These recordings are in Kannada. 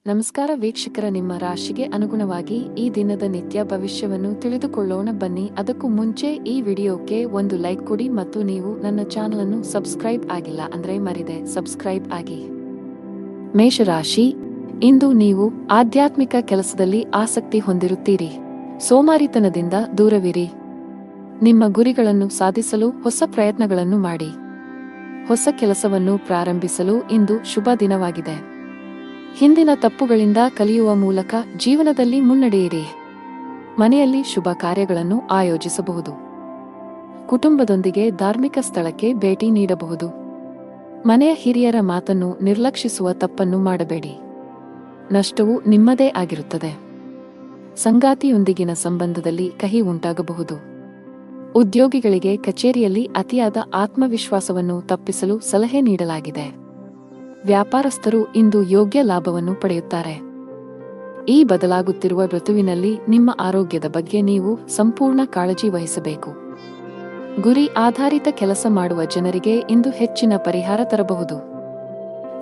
ನಮಸ್ಕಾರ ವೀಕ್ಷಕರ, ನಿಮ್ಮ ರಾಶಿಗೆ ಅನುಗುಣವಾಗಿ ಈ ದಿನದ ನಿತ್ಯ ಭವಿಷ್ಯವನ್ನು ತಿಳಿದುಕೊಳ್ಳೋಣ ಬನ್ನಿ. ಅದಕ್ಕೂ ಮುಂಚೆ ಈ ವಿಡಿಯೋಕ್ಕೆ ಒಂದು ಲೈಕ್ ಕೊಡಿ ಮತ್ತು ನೀವು ನನ್ನ ಚಾನಲ್ ಅನ್ನು ಸಬ್ಸ್ಕ್ರೈಬ್ ಆಗಿಲ್ಲ ಅಂದ್ರೆ ಮರಿದೆ ಸಬ್ಸ್ಕ್ರೈಬ್ ಆಗಿ. ಮೇಷರಾಶಿ, ಇಂದು ನೀವು ಆಧ್ಯಾತ್ಮಿಕ ಕೆಲಸದಲ್ಲಿ ಆಸಕ್ತಿ ಹೊಂದಿರುತ್ತೀರಿ. ಸೋಮಾರಿತನದಿಂದ ದೂರವಿರಿ. ನಿಮ್ಮ ಗುರಿಗಳನ್ನು ಸಾಧಿಸಲು ಹೊಸ ಪ್ರಯತ್ನಗಳನ್ನು ಮಾಡಿ. ಹೊಸ ಕೆಲಸವನ್ನು ಪ್ರಾರಂಭಿಸಲು ಇಂದು ಶುಭ ದಿನವಾಗಿದೆ. ಹಿಂದಿನ ತಪ್ಪುಗಳಿಂದ ಕಲಿಯುವ ಮೂಲಕ ಜೀವನದಲ್ಲಿ ಮುನ್ನಡೆಯಿರಿ. ಮನೆಯಲ್ಲಿ ಶುಭ ಕಾರ್ಯಗಳನ್ನು ಆಯೋಜಿಸಬಹುದು. ಕುಟುಂಬದೊಂದಿಗೆ ಧಾರ್ಮಿಕ ಸ್ಥಳಕ್ಕೆ ಭೇಟಿ ನೀಡಬಹುದು. ಮನೆಯ ಹಿರಿಯರ ಮಾತನ್ನು ನಿರ್ಲಕ್ಷಿಸುವ ತಪ್ಪನ್ನು ಮಾಡಬೇಡಿ. ನಷ್ಟವು ನಿಮ್ಮದೇ ಆಗಿರುತ್ತದೆ. ಸಂಗಾತಿಯೊಂದಿಗಿನ ಸಂಬಂಧದಲ್ಲಿ ಕಹಿ ಉಂಟಾಗಬಹುದು. ಉದ್ಯೋಗಿಗಳಿಗೆ ಕಚೇರಿಯಲ್ಲಿ ಅತಿಯಾದ ಆತ್ಮವಿಶ್ವಾಸವನ್ನು ತಪ್ಪಿಸಲು ಸಲಹೆ ನೀಡಲಾಗಿದೆ. ವ್ಯಾಪಾರಸ್ಥರು ಇಂದು ಯೋಗ್ಯ ಲಾಭವನ್ನು ಪಡೆಯುತ್ತಾರೆ. ಈ ಬದಲಾಗುತ್ತಿರುವ ಋತುವಿನಲ್ಲಿ ನಿಮ್ಮ ಆರೋಗ್ಯದ ಬಗ್ಗೆ ನೀವು ಸಂಪೂರ್ಣ ಕಾಳಜಿ ವಹಿಸಬೇಕು. ಗುರಿ ಆಧಾರಿತ ಕೆಲಸ ಮಾಡುವ ಜನರಿಗೆ ಇಂದು ಹೆಚ್ಚಿನ ಪರಿಹಾರ ತರಬಹುದು.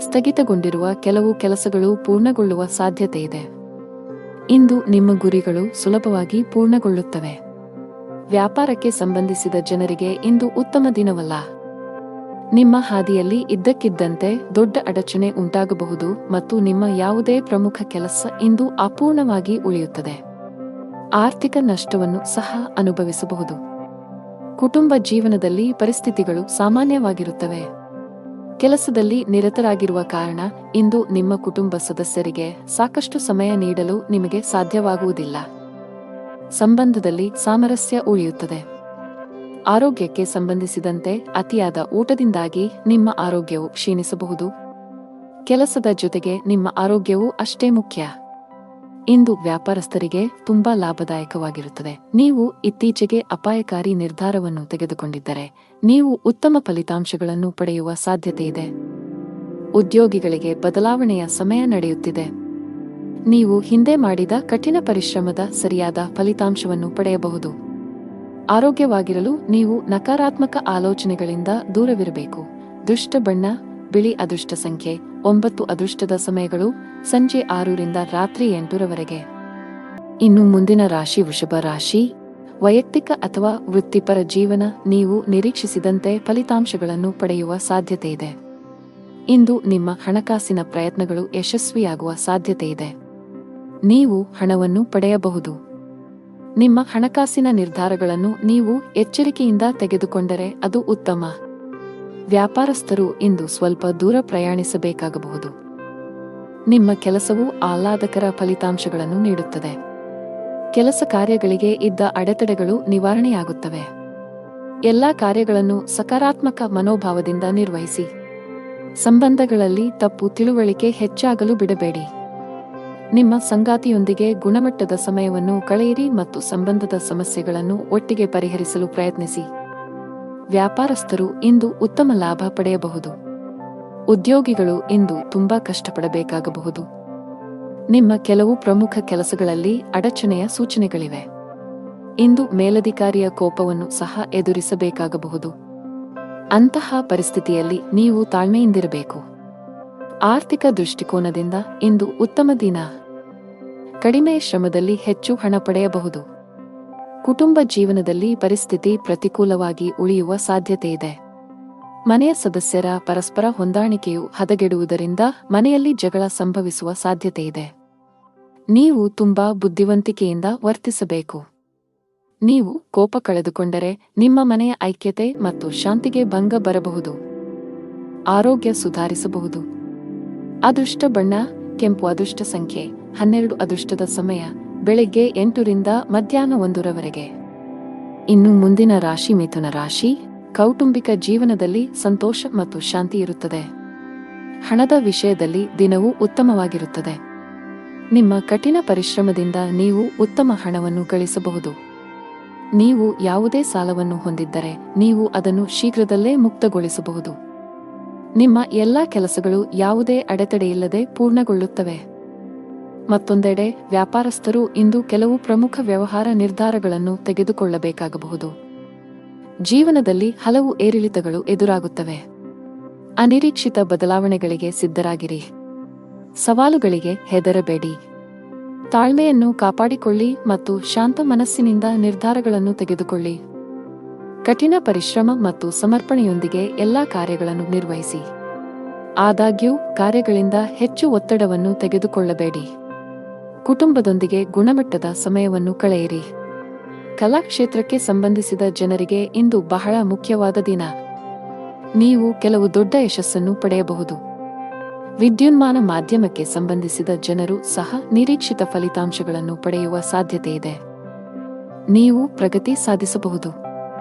ಸ್ಥಗಿತಗೊಂಡಿರುವ ಕೆಲವು ಕೆಲಸಗಳು ಪೂರ್ಣಗೊಳ್ಳುವ ಸಾಧ್ಯತೆಯಿದೆ. ಇಂದು ನಿಮ್ಮ ಗುರಿಗಳು ಸುಲಭವಾಗಿ ಪೂರ್ಣಗೊಳ್ಳುತ್ತವೆ. ವ್ಯಾಪಾರಕ್ಕೆ ಸಂಬಂಧಿಸಿದ ಜನರಿಗೆ ಇಂದು ಉತ್ತಮ ದಿನವಲ್ಲ. ನಿಮ್ಮ ಹಾದಿಯಲ್ಲಿ ಇದ್ದಕ್ಕಿದ್ದಂತೆ ದೊಡ್ಡ ಅಡಚಣೆ ಉಂಟಾಗಬಹುದು ಮತ್ತು ನಿಮ್ಮ ಯಾವುದೇ ಪ್ರಮುಖ ಕೆಲಸ ಇಂದು ಅಪೂರ್ಣವಾಗಿ ಉಳಿಯುತ್ತದೆ. ಆರ್ಥಿಕ ನಷ್ಟವನ್ನು ಸಹ ಅನುಭವಿಸಬಹುದು. ಕುಟುಂಬ ಜೀವನದಲ್ಲಿ ಪರಿಸ್ಥಿತಿಗಳು ಸಾಮಾನ್ಯವಾಗಿರುತ್ತವೆ. ಕೆಲಸದಲ್ಲಿ ನಿರತರಾಗಿರುವ ಕಾರಣ ಇಂದು ನಿಮ್ಮ ಕುಟುಂಬ ಸದಸ್ಯರಿಗೆ ಸಾಕಷ್ಟು ಸಮಯ ನೀಡಲು ನಿಮಗೆ ಸಾಧ್ಯವಾಗುವುದಿಲ್ಲ. ಸಂಬಂಧದಲ್ಲಿ ಸಾಮರಸ್ಯ ಉಳಿಯುತ್ತದೆ. ಆರೋಗ್ಯಕ್ಕೆ ಸಂಬಂಧಿಸಿದಂತೆ ಅತಿಯಾದ ಊಟದಿಂದಾಗಿ ನಿಮ್ಮ ಆರೋಗ್ಯವು ಕ್ಷೀಣಿಸಬಹುದು. ಕೆಲಸದ ಜೊತೆಗೆ ನಿಮ್ಮ ಆರೋಗ್ಯವೂ ಅಷ್ಟೇ ಮುಖ್ಯ. ಇಂದು ವ್ಯಾಪಾರಸ್ಥರಿಗೆ ತುಂಬಾ ಲಾಭದಾಯಕವಾಗಿರುತ್ತದೆ. ನೀವು ಇತ್ತೀಚೆಗೆ ಅಪಾಯಕಾರಿ ನಿರ್ಧಾರವನ್ನು ತೆಗೆದುಕೊಂಡಿದ್ದರೆ ನೀವು ಉತ್ತಮ ಫಲಿತಾಂಶಗಳನ್ನು ಪಡೆಯುವ ಸಾಧ್ಯತೆಯಿದೆ. ಉದ್ಯೋಗಿಗಳಿಗೆ ಬದಲಾವಣೆಯ ಸಮಯ ನಡೆಯುತ್ತಿದೆ. ನೀವು ಹಿಂದೆ ಮಾಡಿದ ಕಠಿಣ ಪರಿಶ್ರಮದ ಸರಿಯಾದ ಫಲಿತಾಂಶವನ್ನು ಪಡೆಯಬಹುದು. ಆರೋಗ್ಯವಾಗಿರಲು ನೀವು ನಕಾರಾತ್ಮಕ ಆಲೋಚನೆಗಳಿಂದ ದೂರವಿರಬೇಕು. ದುಷ್ಟ ಬಣ್ಣ ಬಿಳಿ. ಅದೃಷ್ಟ ಸಂಖ್ಯೆ 9. ಅದೃಷ್ಟದ ಸಮಯಗಳು ಸಂಜೆ 6 ರಿಂದ ರಾತ್ರಿ 8 ರವರೆಗೆ. ಇನ್ನು ಮುಂದಿನ ರಾಶಿ ವೃಷಭ ರಾಶಿ. ವೈಯಕ್ತಿಕ ಅಥವಾ ವೃತ್ತಿಪರ ಜೀವನ, ನೀವು ನಿರೀಕ್ಷಿಸಿದಂತೆ ಫಲಿತಾಂಶಗಳನ್ನು ಪಡೆಯುವ ಸಾಧ್ಯತೆಯಿದೆ. ಇಂದು ನಿಮ್ಮ ಹಣಕಾಸಿನ ಪ್ರಯತ್ನಗಳು ಯಶಸ್ವಿಯಾಗುವ ಸಾಧ್ಯತೆಯಿದೆ. ನೀವು ಹಣವನ್ನು ಪಡೆಯಬಹುದು. ನಿಮ್ಮ ಹಣಕಾಸಿನ ನಿರ್ಧಾರಗಳನ್ನು ನೀವು ಎಚ್ಚರಿಕೆಯಿಂದ ತೆಗೆದುಕೊಂಡರೆ ಅದು ಉತ್ತಮ. ವ್ಯಾಪಾರಸ್ಥರು ಇಂದು ಸ್ವಲ್ಪ ದೂರ ಪ್ರಯಾಣಿಸಬೇಕಾಗಬಹುದು. ನಿಮ್ಮ ಕೆಲಸವು ಆಹ್ಲಾದಕರ ಫಲಿತಾಂಶಗಳನ್ನು ನೀಡುತ್ತದೆ. ಕೆಲಸ ಕಾರ್ಯಗಳಿಗೆ ಇದ್ದ ಅಡೆತಡೆಗಳು ನಿವಾರಣೆಯಾಗುತ್ತವೆ. ಎಲ್ಲಾ ಕಾರ್ಯಗಳನ್ನು ಸಕಾರಾತ್ಮಕ ಮನೋಭಾವದಿಂದ ನಿರ್ವಹಿಸಿ. ಸಂಬಂಧಗಳಲ್ಲಿ ತಪ್ಪು ತಿಳುವಳಿಕೆ ಹೆಚ್ಚಾಗಲು ಬಿಡಬೇಡಿ. ನಿಮ್ಮ ಸಂಗಾತಿಯೊಂದಿಗೆ ಗುಣಮಟ್ಟದ ಸಮಯವನ್ನು ಕಳೆಯಿರಿ ಮತ್ತು ಸಂಬಂಧದ ಸಮಸ್ಯೆಗಳನ್ನು ಒಟ್ಟಿಗೆ ಪರಿಹರಿಸಲು ಪ್ರಯತ್ನಿಸಿ. ವ್ಯಾಪಾರಸ್ಥರು ಇಂದು ಉತ್ತಮ ಲಾಭ ಪಡೆಯಬಹುದು. ಉದ್ಯೋಗಿಗಳು ಇಂದು ತುಂಬಾ ಕಷ್ಟಪಡಬೇಕಾಗಬಹುದು. ನಿಮ್ಮ ಕೆಲವು ಪ್ರಮುಖ ಕೆಲಸಗಳಲ್ಲಿ ಅಡಚಣೆಯ ಸೂಚನೆಗಳಿವೆ. ಇಂದು ಮೇಲಧಿಕಾರಿಯ ಕೋಪವನ್ನು ಸಹ ಎದುರಿಸಬೇಕಾಗಬಹುದು. ಅಂತಹ ಪರಿಸ್ಥಿತಿಯಲ್ಲಿ ನೀವು ತಾಳ್ಮೆಯಿಂದಿರಬೇಕು. ಆರ್ಥಿಕ ದೃಷ್ಟಿಕೋನದಿಂದ ಇಂದು ಉತ್ತಮ ದಿನ. ಕಡಿಮೆ ಶ್ರಮದಲ್ಲಿ ಹೆಚ್ಚು ಹಣ ಪಡೆಯಬಹುದು. ಕುಟುಂಬ ಜೀವನದಲ್ಲಿ ಪರಿಸ್ಥಿತಿ ಪ್ರತಿಕೂಲವಾಗಿ ಉಳಿಯುವ ಸಾಧ್ಯತೆಯಿದೆ. ಮನೆಯ ಸದಸ್ಯರ ಪರಸ್ಪರ ಹೊಂದಾಣಿಕೆಯು ಹದಗೆಡುವುದರಿಂದ ಮನೆಯಲ್ಲಿ ಜಗಳ ಸಂಭವಿಸುವ ಸಾಧ್ಯತೆಯಿದೆ. ನೀವು ತುಂಬಾ ಬುದ್ಧಿವಂತಿಕೆಯಿಂದ ವರ್ತಿಸಬೇಕು. ನೀವು ಕೋಪ ಕಳೆದುಕೊಂಡರೆ ನಿಮ್ಮ ಮನೆಯ ಐಕ್ಯತೆ ಮತ್ತು ಶಾಂತಿಗೆ ಭಂಗ ಬರಬಹುದು. ಆರೋಗ್ಯ ಸುಧಾರಿಸಬಹುದು. ಅದೃಷ್ಟ ಬಣ್ಣ ಕೆಂಪು. ಅದೃಷ್ಟ ಸಂಖ್ಯೆ 12. ಅದೃಷ್ಟದ ಸಮಯ ಬೆಳಗ್ಗೆ 8 ರಿಂದ ಮಧ್ಯಾಹ್ನ 1 ರವರೆಗೆ. ಇನ್ನು ಮುಂದಿನ ರಾಶಿ ಮಿಥುನ ರಾಶಿ. ಕೌಟುಂಬಿಕ ಜೀವನದಲ್ಲಿ ಸಂತೋಷ ಮತ್ತು ಶಾಂತಿ ಇರುತ್ತದೆ. ಹಣದ ವಿಷಯದಲ್ಲಿ ದಿನವೂ ಉತ್ತಮವಾಗಿರುತ್ತದೆ. ನಿಮ್ಮ ಕಠಿಣ ಪರಿಶ್ರಮದಿಂದ ನೀವು ಉತ್ತಮ ಹಣವನ್ನು ಗಳಿಸಬಹುದು. ನೀವು ಯಾವುದೇ ಸಾಲವನ್ನು ಹೊಂದಿದ್ದರೆ ನೀವು ಅದನ್ನು ಶೀಘ್ರದಲ್ಲೇ ಮುಕ್ತಗೊಳಿಸಬಹುದು. ನಿಮ್ಮ ಎಲ್ಲಾ ಕೆಲಸಗಳು ಯಾವುದೇ ಅಡೆತಡೆಯಿಲ್ಲದೆ ಪೂರ್ಣಗೊಳ್ಳುತ್ತವೆ. ಮತ್ತೊಂದೆಡೆ ವ್ಯಾಪಾರಸ್ಥರು ಇಂದು ಕೆಲವು ಪ್ರಮುಖ ವ್ಯವಹಾರ ನಿರ್ಧಾರಗಳನ್ನು ತೆಗೆದುಕೊಳ್ಳಬೇಕಾಗಬಹುದು. ಜೀವನದಲ್ಲಿ ಹಲವು ಏರಿಳಿತಗಳು ಎದುರಾಗುತ್ತವೆ. ಅನಿರೀಕ್ಷಿತ ಬದಲಾವಣೆಗಳಿಗೆ ಸಿದ್ಧರಾಗಿರಿ. ಸವಾಲುಗಳಿಗೆ ಹೆದರಬೇಡಿ. ತಾಳ್ಮೆಯನ್ನು ಕಾಪಾಡಿಕೊಳ್ಳಿ ಮತ್ತು ಶಾಂತ ಮನಸ್ಸಿನಿಂದ ನಿರ್ಧಾರಗಳನ್ನು ತೆಗೆದುಕೊಳ್ಳಿ. ಕಠಿಣ ಪರಿಶ್ರಮ ಮತ್ತು ಸಮರ್ಪಣೆಯೊಂದಿಗೆ ಎಲ್ಲಾ ಕಾರ್ಯಗಳನ್ನು ನಿರ್ವಹಿಸಿ. ಆದಾಗ್ಯೂ ಕಾರ್ಯಗಳಿಂದ ಹೆಚ್ಚು ಒತ್ತಡವನ್ನು ತೆಗೆದುಕೊಳ್ಳಬೇಡಿ. ಕುಟುಂಬದೊಂದಿಗೆ ಗುಣಮಟ್ಟದ ಸಮಯವನ್ನು ಕಳೆಯಿರಿ. ಕಲಾ ಕ್ಷೇತ್ರಕ್ಕೆ ಸಂಬಂಧಿಸಿದ ಜನರಿಗೆ ಇಂದು ಬಹಳ ಮುಖ್ಯವಾದ ದಿನ. ನೀವು ಕೆಲವು ದೊಡ್ಡ ಯಶಸ್ಸನ್ನು ಪಡೆಯಬಹುದು. ವಿದ್ಯುನ್ಮಾನ ಮಾಧ್ಯಮಕ್ಕೆ ಸಂಬಂಧಿಸಿದ ಜನರು ಸಹ ನಿರೀಕ್ಷಿತ ಫಲಿತಾಂಶಗಳನ್ನು ಪಡೆಯುವ ಸಾಧ್ಯತೆಯಿದೆ. ನೀವು ಪ್ರಗತಿ ಸಾಧಿಸಬಹುದು.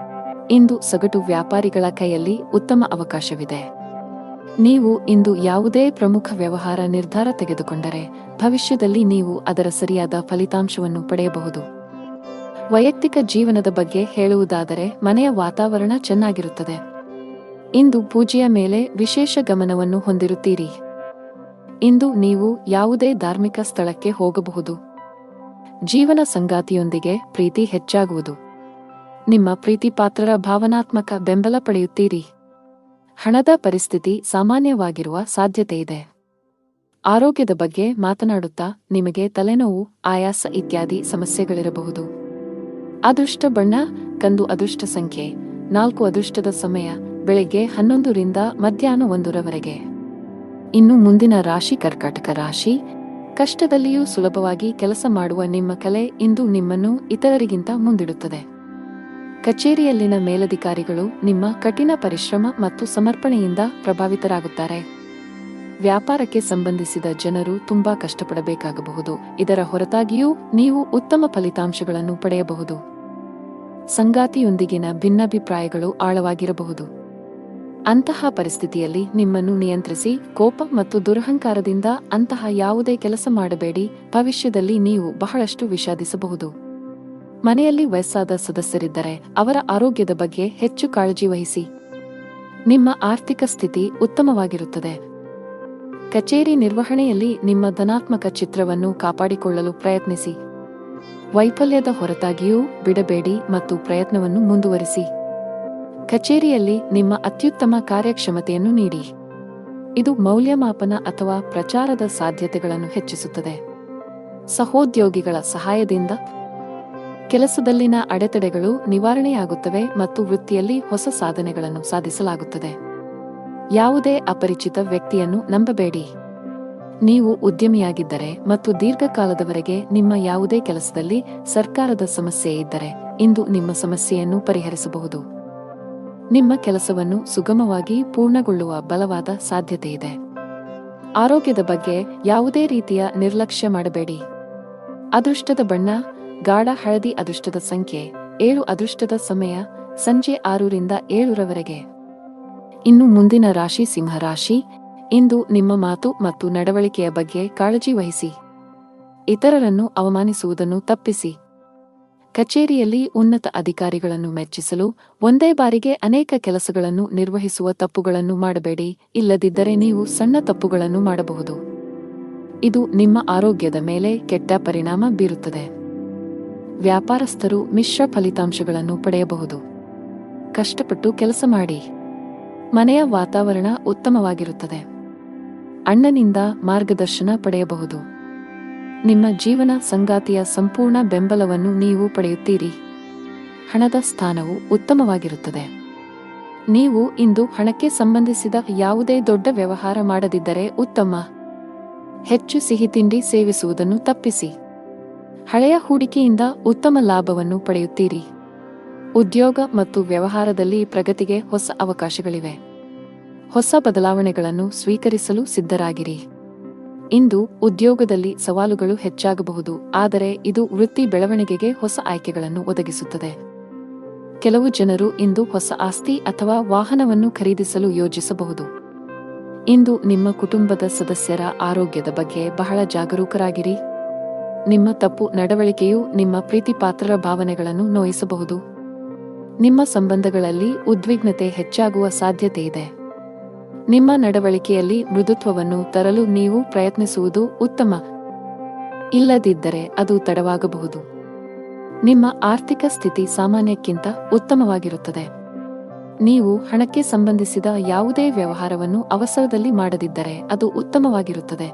ಇಂದು ಸಗಟು ವ್ಯಾಪಾರಿಗಳ ಕೈಯಲ್ಲಿ ಉತ್ತಮ ಅವಕಾಶವಿದೆ. ನೀವು ಇಂದು ಯಾವುದೇ ಪ್ರಮುಖ ವ್ಯವಹಾರ ನಿರ್ಧಾರ ತೆಗೆದುಕೊಂಡರೆ ಭವಿಷ್ಯದಲ್ಲಿ ನೀವು ಅದರ ಸರಿಯಾದ ಫಲಿತಾಂಶವನ್ನು ಪಡೆಯಬಹುದು. ವೈಯಕ್ತಿಕ ಜೀವನದ ಬಗ್ಗೆ ಹೇಳುವುದಾದರೆ ಮನೆಯ ವಾತಾವರಣ ಚೆನ್ನಾಗಿರುತ್ತದೆ. ಇಂದು ಪೂಜೆಯ ಮೇಲೆ ವಿಶೇಷ ಗಮನವನ್ನು ಹೊಂದಿರುತ್ತೀರಿ. ಇಂದು ನೀವು ಯಾವುದೇ ಧಾರ್ಮಿಕ ಸ್ಥಳಕ್ಕೆ ಹೋಗಬಹುದು. ಜೀವನ ಸಂಗಾತಿಯೊಂದಿಗೆ ಪ್ರೀತಿ ಹೆಚ್ಚಾಗುವುದು. ನಿಮ್ಮ ಪ್ರೀತಿಪಾತ್ರರ ಭಾವನಾತ್ಮಕ ಬೆಂಬಲ ಪಡೆಯುತ್ತೀರಿ. ಹಣದ ಪರಿಸ್ಥಿತಿ ಸಾಮಾನ್ಯವಾಗಿರುವ ಸಾಧ್ಯತೆಯಿದೆ. ಆರೋಗ್ಯದ ಬಗ್ಗೆ ಮಾತನಾಡುತ್ತಾ ನಿಮಗೆ ತಲೆನೋವು, ಆಯಾಸ ಇತ್ಯಾದಿ ಸಮಸ್ಯೆಗಳಿರಬಹುದು. ಅದೃಷ್ಟ ಬಣ್ಣ ಕಂದು, ಅದೃಷ್ಟ ಸಂಖ್ಯೆ 4, ಅದೃಷ್ಟದ ಸಮಯ ಬೆಳಗ್ಗೆ 11 ರಿಂದ ಮಧ್ಯಾಹ್ನ 1 ರವರೆಗೆ. ಇನ್ನು ಮುಂದಿನ ರಾಶಿ ಕರ್ಕಾಟಕ ರಾಶಿ. ಕಷ್ಟದಲ್ಲಿಯೂ ಸುಲಭವಾಗಿ ಕೆಲಸ ಮಾಡುವ ನಿಮ್ಮ ಕಲೆ ಇಂದು ನಿಮ್ಮನ್ನು ಇತರರಿಗಿಂತ ಮುಂದಿಡುತ್ತದೆ. ಕಚೇರಿಯಲ್ಲಿನ ಮೇಲಧಿಕಾರಿಗಳು ನಿಮ್ಮ ಕಠಿಣ ಪರಿಶ್ರಮ ಮತ್ತು ಸಮರ್ಪಣೆಯಿಂದ ಪ್ರಭಾವಿತರಾಗುತ್ತಾರೆ. ವ್ಯಾಪಾರಕ್ಕೆ ಸಂಬಂಧಿಸಿದ ಜನರು ತುಂಬಾ ಕಷ್ಟಪಡಬೇಕಾಗಬಹುದು. ಇದರ ಹೊರತಾಗಿಯೂ ನೀವು ಉತ್ತಮ ಫಲಿತಾಂಶಗಳನ್ನು ಪಡೆಯಬಹುದು. ಸಂಗಾತಿಯೊಂದಿಗಿನ ಭಿನ್ನಾಭಿಪ್ರಾಯಗಳು ಆಳವಾಗಿರಬಹುದು. ಅಂತಹ ಪರಿಸ್ಥಿತಿಯಲ್ಲಿ ನಿಮ್ಮನ್ನು ನಿಯಂತ್ರಿಸಿ. ಕೋಪ ಮತ್ತು ದುರಹಂಕಾರದಿಂದ ಅಂತಹ ಯಾವುದೇ ಕೆಲಸ ಮಾಡಬೇಡಿ. ಭವಿಷ್ಯದಲ್ಲಿ ನೀವು ಬಹಳಷ್ಟು ವಿಷಾದಿಸಬಹುದು. ಮನೆಯಲ್ಲಿ ವಯಸ್ಸಾದ ಸದಸ್ಯರಿದ್ದರೆ ಅವರ ಆರೋಗ್ಯದ ಬಗ್ಗೆ ಹೆಚ್ಚು ಕಾಳಜಿ ವಹಿಸಿ. ನಿಮ್ಮ ಆರ್ಥಿಕ ಸ್ಥಿತಿ ಉತ್ತಮವಾಗಿರುತ್ತದೆ. ಕಚೇರಿ ನಿರ್ವಹಣೆಯಲ್ಲಿ ನಿಮ್ಮ ಧನಾತ್ಮಕ ಚಿತ್ರವನ್ನು ಕಾಪಾಡಿಕೊಳ್ಳಲು ಪ್ರಯತ್ನಿಸಿ. ವೈಫಲ್ಯದ ಹೊರತಾಗಿಯೂ ಬಿಡಬೇಡಿ ಮತ್ತು ಪ್ರಯತ್ನವನ್ನು ಮುಂದುವರಿಸಿ. ಕಚೇರಿಯಲ್ಲಿ ನಿಮ್ಮ ಅತ್ಯುತ್ತಮ ಕಾರ್ಯಕ್ಷಮತೆಯನ್ನು ನೀಡಿ. ಇದು ಮೌಲ್ಯಮಾಪನ ಅಥವಾ ಪ್ರಚಾರದ ಸಾಧ್ಯತೆಗಳನ್ನು ಹೆಚ್ಚಿಸುತ್ತದೆ. ಸಹೋದ್ಯೋಗಿಗಳ ಸಹಾಯದಿಂದ ಕೆಲಸದಲ್ಲಿನ ಅಡೆತಡೆಗಳು ನಿವಾರಣೆಯಾಗುತ್ತವೆ ಮತ್ತು ವೃತ್ತಿಯಲ್ಲಿ ಹೊಸ ಸಾಧನೆಗಳನ್ನು ಸಾಧಿಸಲಾಗುತ್ತದೆ. ಯಾವುದೇ ಅಪರಿಚಿತ ವ್ಯಕ್ತಿಯನ್ನು ನಂಬಬೇಡಿ. ನೀವು ಉದ್ಯಮಿಯಾಗಿದ್ದರೆ ಮತ್ತು ದೀರ್ಘಕಾಲದವರೆಗೆ ನಿಮ್ಮ ಯಾವುದೇ ಕೆಲಸದಲ್ಲಿ ಸರ್ಕಾರದ ಸಮಸ್ಯೆ ಇದ್ದರೆ ಇಂದು ನಿಮ್ಮ ಸಮಸ್ಯೆಯನ್ನು ಪರಿಹರಿಸಬಹುದು. ನಿಮ್ಮ ಕೆಲಸವನ್ನು ಸುಗಮವಾಗಿ ಪೂರ್ಣಗೊಳ್ಳುವ ಬಲವಾದ ಸಾಧ್ಯತೆಯಿದೆ. ಆರೋಗ್ಯದ ಬಗ್ಗೆ ಯಾವುದೇ ರೀತಿಯ ನಿರ್ಲಕ್ಷ್ಯ ಮಾಡಬೇಡಿ. ಅದೃಷ್ಟದ ಬಣ್ಣ ಗಾಢ ಹಳದಿ, ಅದೃಷ್ಟದ ಸಂಖ್ಯೆ 7, ಅದೃಷ್ಟದ ಸಮಯ ಸಂಜೆ 6 ರಿಂದ 7 ರವರೆಗೆ. ಇನ್ನು ಮುಂದಿನ ರಾಶಿ ಸಿಂಹರಾಶಿ. ಇಂದು ನಿಮ್ಮ ಮಾತು ಮತ್ತು ನಡವಳಿಕೆಯ ಬಗ್ಗೆ ಕಾಳಜಿ ವಹಿಸಿ. ಇತರರನ್ನು ಅವಮಾನಿಸುವುದನ್ನು ತಪ್ಪಿಸಿ. ಕಚೇರಿಯಲ್ಲಿ ಉನ್ನತ ಅಧಿಕಾರಿಗಳನ್ನು ಮೆಚ್ಚಿಸಲು ಒಂದೇ ಬಾರಿಗೆ ಅನೇಕ ಕೆಲಸಗಳನ್ನು ನಿರ್ವಹಿಸುವ ತಪ್ಪುಗಳನ್ನು ಮಾಡಬೇಡಿ. ಇಲ್ಲದಿದ್ದರೆ ನೀವು ಸಣ್ಣ ತಪ್ಪುಗಳನ್ನು ಮಾಡಬಹುದು. ಇದು ನಿಮ್ಮ ಆರೋಗ್ಯದ ಮೇಲೆ ಕೆಟ್ಟ ಪರಿಣಾಮ ಬೀರುತ್ತದೆ. ವ್ಯಾಪಾರಸ್ಥರು ಮಿಶ್ರ ಫಲಿತಾಂಶಗಳನ್ನು ಪಡೆಯಬಹುದು. ಕಷ್ಟಪಟ್ಟು ಕೆಲಸ ಮಾಡಿ. ಮನೆಯ ವಾತಾವರಣ ಉತ್ತಮವಾಗಿರುತ್ತದೆ. ಅಣ್ಣನಿಂದ ಮಾರ್ಗದರ್ಶನ ಪಡೆಯಬಹುದು. ನಿಮ್ಮ ಜೀವನ ಸಂಗಾತಿಯ ಸಂಪೂರ್ಣ ಬೆಂಬಲವನ್ನು ನೀವು ಪಡೆಯುತ್ತೀರಿ. ಹಣದ ಸ್ಥಾನವು ಉತ್ತಮವಾಗಿರುತ್ತದೆ. ನೀವು ಇಂದು ಹಣಕ್ಕೆ ಸಂಬಂಧಿಸಿದ ಯಾವುದೇ ದೊಡ್ಡ ವ್ಯವಹಾರ ಮಾಡದಿದ್ದರೆ ಉತ್ತಮ. ಹೆಚ್ಚು ಸಿಹಿತಿಂಡಿ ಸೇವಿಸುವುದನ್ನು ತಪ್ಪಿಸಿ. ಹಳೆಯ ಹೂಡಿಕೆಯಿಂದ ಉತ್ತಮ ಲಾಭವನ್ನು ಪಡೆಯುತ್ತೀರಿ. ಉದ್ಯೋಗ ಮತ್ತು ವ್ಯವಹಾರದಲ್ಲಿ ಪ್ರಗತಿಗೆ ಹೊಸ ಅವಕಾಶಗಳಿವೆ. ಹೊಸ ಬದಲಾವಣೆಗಳನ್ನು ಸ್ವೀಕರಿಸಲು ಸಿದ್ಧರಾಗಿರಿ. ಇಂದು ಉದ್ಯೋಗದಲ್ಲಿ ಸವಾಲುಗಳು ಹೆಚ್ಚಾಗಬಹುದು, ಆದರೆ ಇದು ವೃತ್ತಿ ಬೆಳವಣಿಗೆಗೆ ಹೊಸ ಆಯ್ಕೆಗಳನ್ನು ಒದಗಿಸುತ್ತದೆ. ಕೆಲವು ಜನರು ಇಂದು ಹೊಸ ಆಸ್ತಿ ಅಥವಾ ವಾಹನವನ್ನು ಖರೀದಿಸಲು ಯೋಜಿಸಬಹುದು. ಇಂದು ನಿಮ್ಮ ಕುಟುಂಬದ ಸದಸ್ಯರ ಆರೋಗ್ಯದ ಬಗ್ಗೆ ಬಹಳ ಜಾಗರೂಕರಾಗಿರಿ. ನಿಮ್ಮ ತಪ್ಪು ನಡವಳಿಕೆಯು ನಿಮ್ಮ ಪ್ರೀತಿಪಾತ್ರರ ಭಾವನೆಗಳನ್ನು ನೋಯಿಸಬಹುದು. ನಿಮ್ಮ ಸಂಬಂಧಗಳಲ್ಲಿ ಉದ್ವಿಗ್ನತೆ ಹೆಚ್ಚಾಗುವ ಸಾಧ್ಯತೆಯಿದೆ. ನಿಮ್ಮ ನಡವಳಿಕೆಯಲ್ಲಿ ಮೃದುತ್ವವನ್ನು ತರಲು ನೀವು ಪ್ರಯತ್ನಿಸುವುದು ಉತ್ತಮ. ಇಲ್ಲದಿದ್ದರೆ ಅದು ತಡವಾಗಬಹುದು. ನಿಮ್ಮ ಆರ್ಥಿಕ ಸ್ಥಿತಿ ಸಾಮಾನ್ಯಕ್ಕಿಂತ ಉತ್ತಮವಾಗಿರುತ್ತದೆ. ನೀವು ಹಣಕ್ಕೆ ಸಂಬಂಧಿಸಿದ ಯಾವುದೇ ವ್ಯವಹಾರವನ್ನು ಅವಸರದಲ್ಲಿ ಮಾಡದಿದ್ದರೆ ಅದು ಉತ್ತಮವಾಗಿರುತ್ತದೆ.